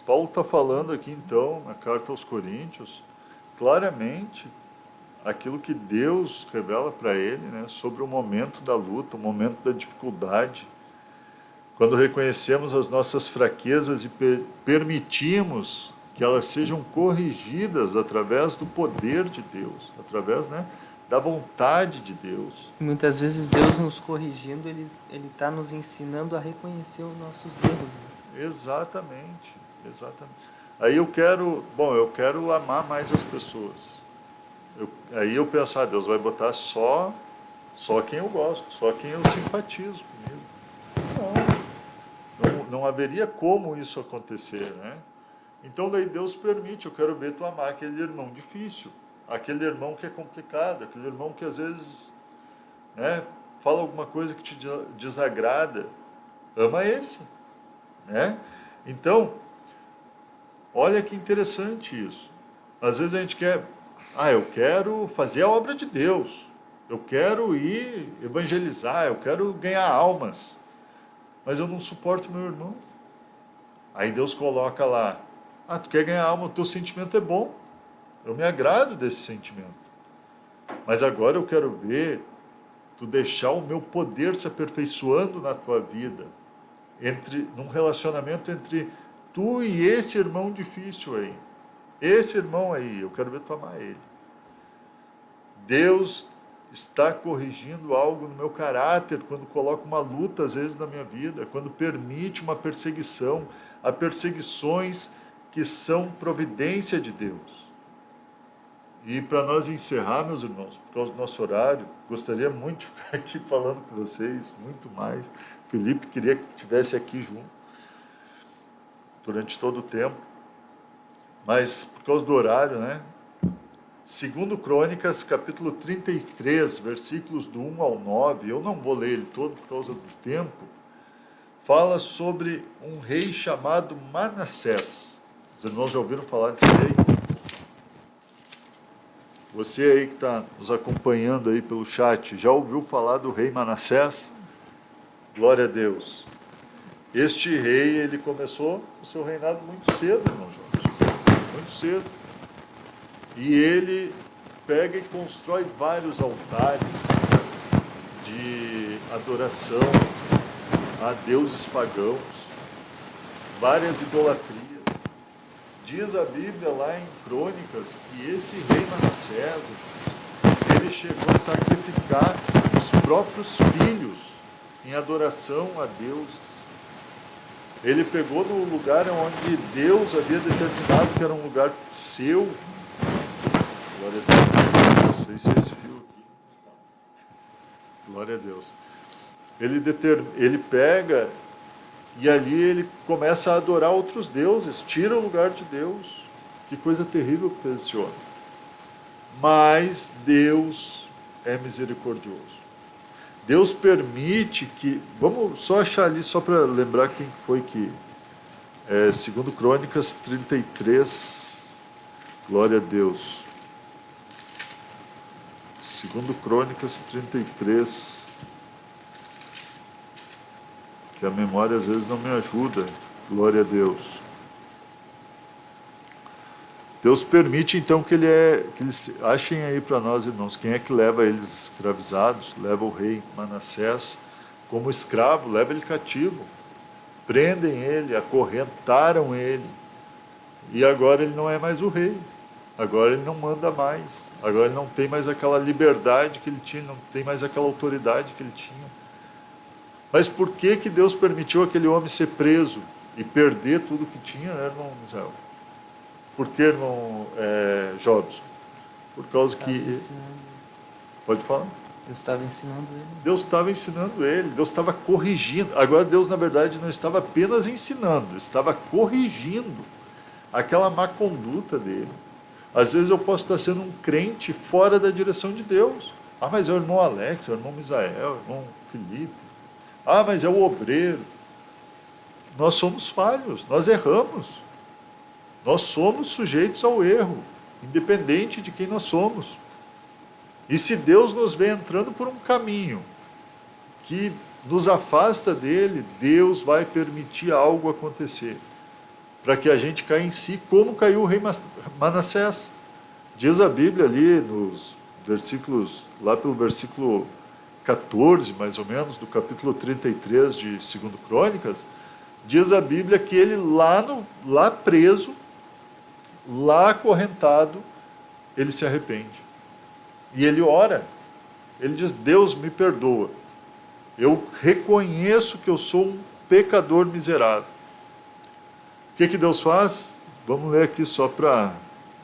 Paulo está falando aqui, então, na carta aos Coríntios, claramente, aquilo que Deus revela para ele, né, sobre o momento da luta, o momento da dificuldade. Quando reconhecemos as nossas fraquezas e permitimos que elas sejam corrigidas através do poder de Deus, através, né, da vontade de Deus. Muitas vezes Deus nos corrigindo, Ele está nos ensinando a reconhecer os nossos erros. Né? Exatamente, exatamente. Aí eu quero amar mais as pessoas. Aí eu penso, Deus vai botar só quem eu gosto, só quem eu simpatizo comigo. Não haveria como isso acontecer, né? Então daí Deus permite, eu quero ver tu amar aquele irmão difícil, aquele irmão que é complicado, aquele irmão que às vezes, né, fala alguma coisa que te desagrada. Ama esse, né? Então, olha que interessante isso. Às vezes a gente quer, eu quero fazer a obra de Deus, eu quero ir evangelizar, eu quero ganhar almas, mas eu não suporto meu irmão. Aí Deus coloca lá, tu quer ganhar alma, o teu sentimento é bom, eu me agrado desse sentimento, mas agora eu quero ver tu deixar o meu poder se aperfeiçoando na tua vida, num relacionamento entre tu e esse irmão difícil aí. Esse irmão aí, eu quero ver tu amar ele. Deus está corrigindo algo no meu caráter quando coloca uma luta, às vezes, na minha vida, quando permite uma perseguição. Há perseguições que são providência de Deus. E para nós encerrar, meus irmãos, por causa do nosso horário, gostaria muito de ficar aqui falando com vocês, muito mais. Felipe queria que estivesse aqui junto, durante todo o tempo. Mas, por causa do horário, né? 2 Crônicas, capítulo 33, versículos do 1 ao 9, eu não vou ler ele todo por causa do tempo, fala sobre um rei chamado Manassés. Os irmãos já ouviram falar desse rei? Você aí que está nos acompanhando aí pelo chat, já ouviu falar do rei Manassés? Glória a Deus. Este rei, ele começou o seu reinado muito cedo, irmão Jorge. Muito cedo. E ele pega e constrói vários altares de adoração a deuses pagãos, várias idolatrias. Diz a Bíblia lá em Crônicas que esse rei Manassés, ele chegou a sacrificar os próprios filhos em adoração a deuses. Ele pegou no lugar onde Deus havia determinado que era um lugar seu. Glória a Deus. Não sei se é esse fio aqui. Glória a Deus. Ele pega e ali ele começa a adorar outros deuses, tira o lugar de Deus. Que coisa terrível que fez esse homem. Mas Deus é misericordioso. Deus permite que... Vamos só achar ali, só para lembrar quem foi que... segundo Crônicas 33, glória a Deus. Segundo Crônicas 33, que a memória às vezes não me ajuda, glória a Deus. Deus permite então que eles achem aí para nós, irmãos, quem é que leva eles escravizados, leva o rei Manassés como escravo, leva ele cativo, prendem ele, acorrentaram ele, e agora ele não é mais o rei, agora ele não manda mais, agora ele não tem mais aquela liberdade que ele tinha, não tem mais aquela autoridade que ele tinha. Mas por que que Deus permitiu aquele homem ser preso e perder tudo que tinha, né, irmão Israel? Por que, irmão Jobson? Por causa que... Pode falar? Deus estava ensinando ele. Deus estava ensinando ele, Deus estava corrigindo. Agora Deus, na verdade, não estava apenas ensinando, estava corrigindo aquela má conduta dele. Às vezes eu posso estar sendo um crente fora da direção de Deus. Ah, mas é o irmão Alex, é o irmão Misael, é o irmão Felipe. Ah, mas é o obreiro. Nós somos falhos, nós erramos. Nós somos sujeitos ao erro, independente de quem nós somos. E se Deus nos vê entrando por um caminho que nos afasta dele, Deus vai permitir algo acontecer, para que a gente caia em si, como caiu o rei Manassés. Diz a Bíblia ali, nos versículos, lá pelo versículo 14, mais ou menos, do capítulo 33 de 2 Crônicas, diz a Bíblia que ele lá preso, lá acorrentado, ele se arrepende. E ele ora. Ele diz, Deus me perdoa. Eu reconheço que eu sou um pecador miserável. O que Deus faz? Vamos ler aqui só para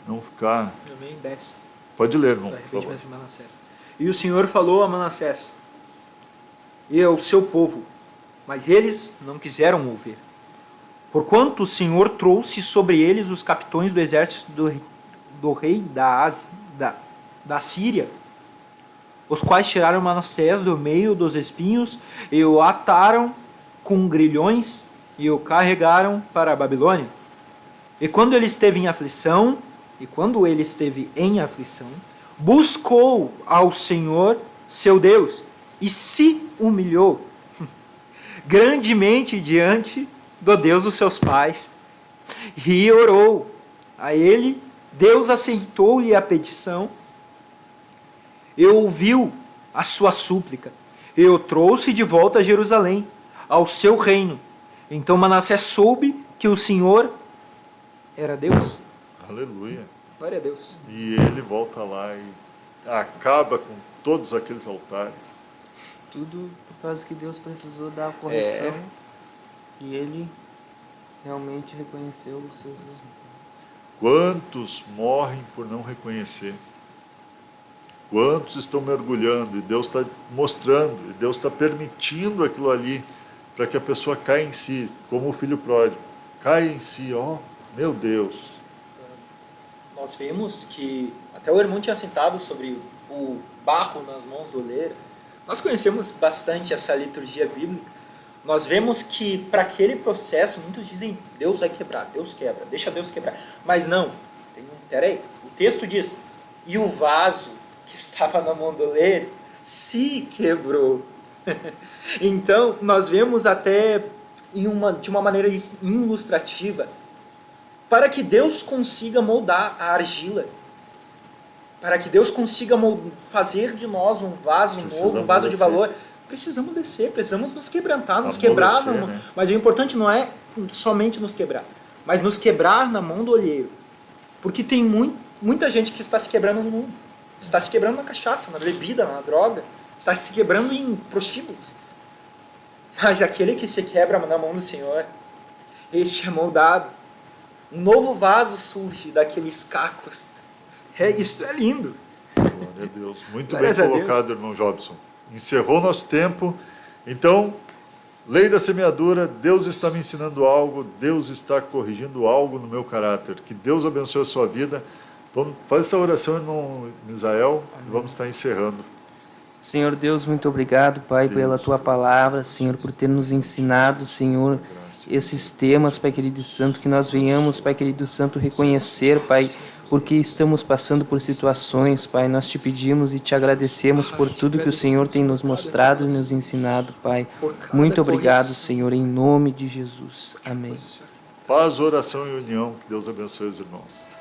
não ficar... Também 10. Pode ler, irmão. De Manassés. E o Senhor falou a Manassés e ao seu povo, mas eles não quiseram ouvir. Porquanto o Senhor trouxe sobre eles os capitões do exército do rei da Síria, os quais tiraram Manassés do meio dos espinhos e o ataram com grilhões e o carregaram para a Babilônia. E quando ele esteve em aflição, buscou ao Senhor seu Deus e se humilhou grandemente diante do Deus dos seus pais, e orou a ele. Deus aceitou-lhe a petição, e ouviu a sua súplica, e o trouxe de volta a Jerusalém, ao seu reino. Então Manassés soube que o Senhor era Deus. Aleluia. Glória a Deus. E ele volta lá e acaba com todos aqueles altares. Tudo por causa que Deus precisou dar a correção e ele realmente reconheceu os seus erros. Quantos morrem por não reconhecer? Quantos estão mergulhando e Deus está mostrando, e Deus está permitindo aquilo ali para que a pessoa caia em si, como o filho pródigo. Caia em si, ó, meu Deus. Nós vemos que até o irmão tinha citado sobre o barro nas mãos do oleiro. Nós conhecemos bastante essa liturgia bíblica. Nós vemos que para aquele processo, muitos dizem, Deus vai quebrar, Deus quebra, deixa Deus quebrar. Mas não, peraí, o texto diz, e o vaso que estava na mão do oleiro se quebrou. Então, nós vemos até de uma maneira ilustrativa, para que Deus consiga moldar a argila. para que Deus consiga fazer de nós um vaso novo, um vaso de valor, precisamos descer, precisamos nos quebrantar, nos quebrar. Né? Mas o importante não é somente nos quebrar, mas nos quebrar na mão do olheiro. Porque tem muita gente que está se quebrando no mundo. Está se quebrando na cachaça, na bebida, na droga. Está se quebrando em prostíbulos. Mas aquele que se quebra na mão do Senhor, este é moldado. Um novo vaso surge daqueles cacos. Isso é lindo. Glória a Deus. Muito Glórias bem a colocado, irmão Jobson. Encerrou nosso tempo. Então, lei da semeadura, Deus está me ensinando algo, Deus está corrigindo algo no meu caráter. Que Deus abençoe a sua vida. Faz essa oração, irmão Misael, e vamos estar encerrando. Senhor Deus, muito obrigado, Pai, pela Tua palavra, Senhor, por ter nos ensinado, Senhor, esses temas, Pai querido e santo, que nós venhamos, Pai querido e santo, reconhecer, Pai, porque estamos passando por situações, Pai, nós te pedimos e te agradecemos por tudo que o Senhor tem nos mostrado e nos ensinado, Pai. Muito obrigado, Senhor, em nome de Jesus. Amém. Paz, oração e união. Que Deus abençoe os irmãos.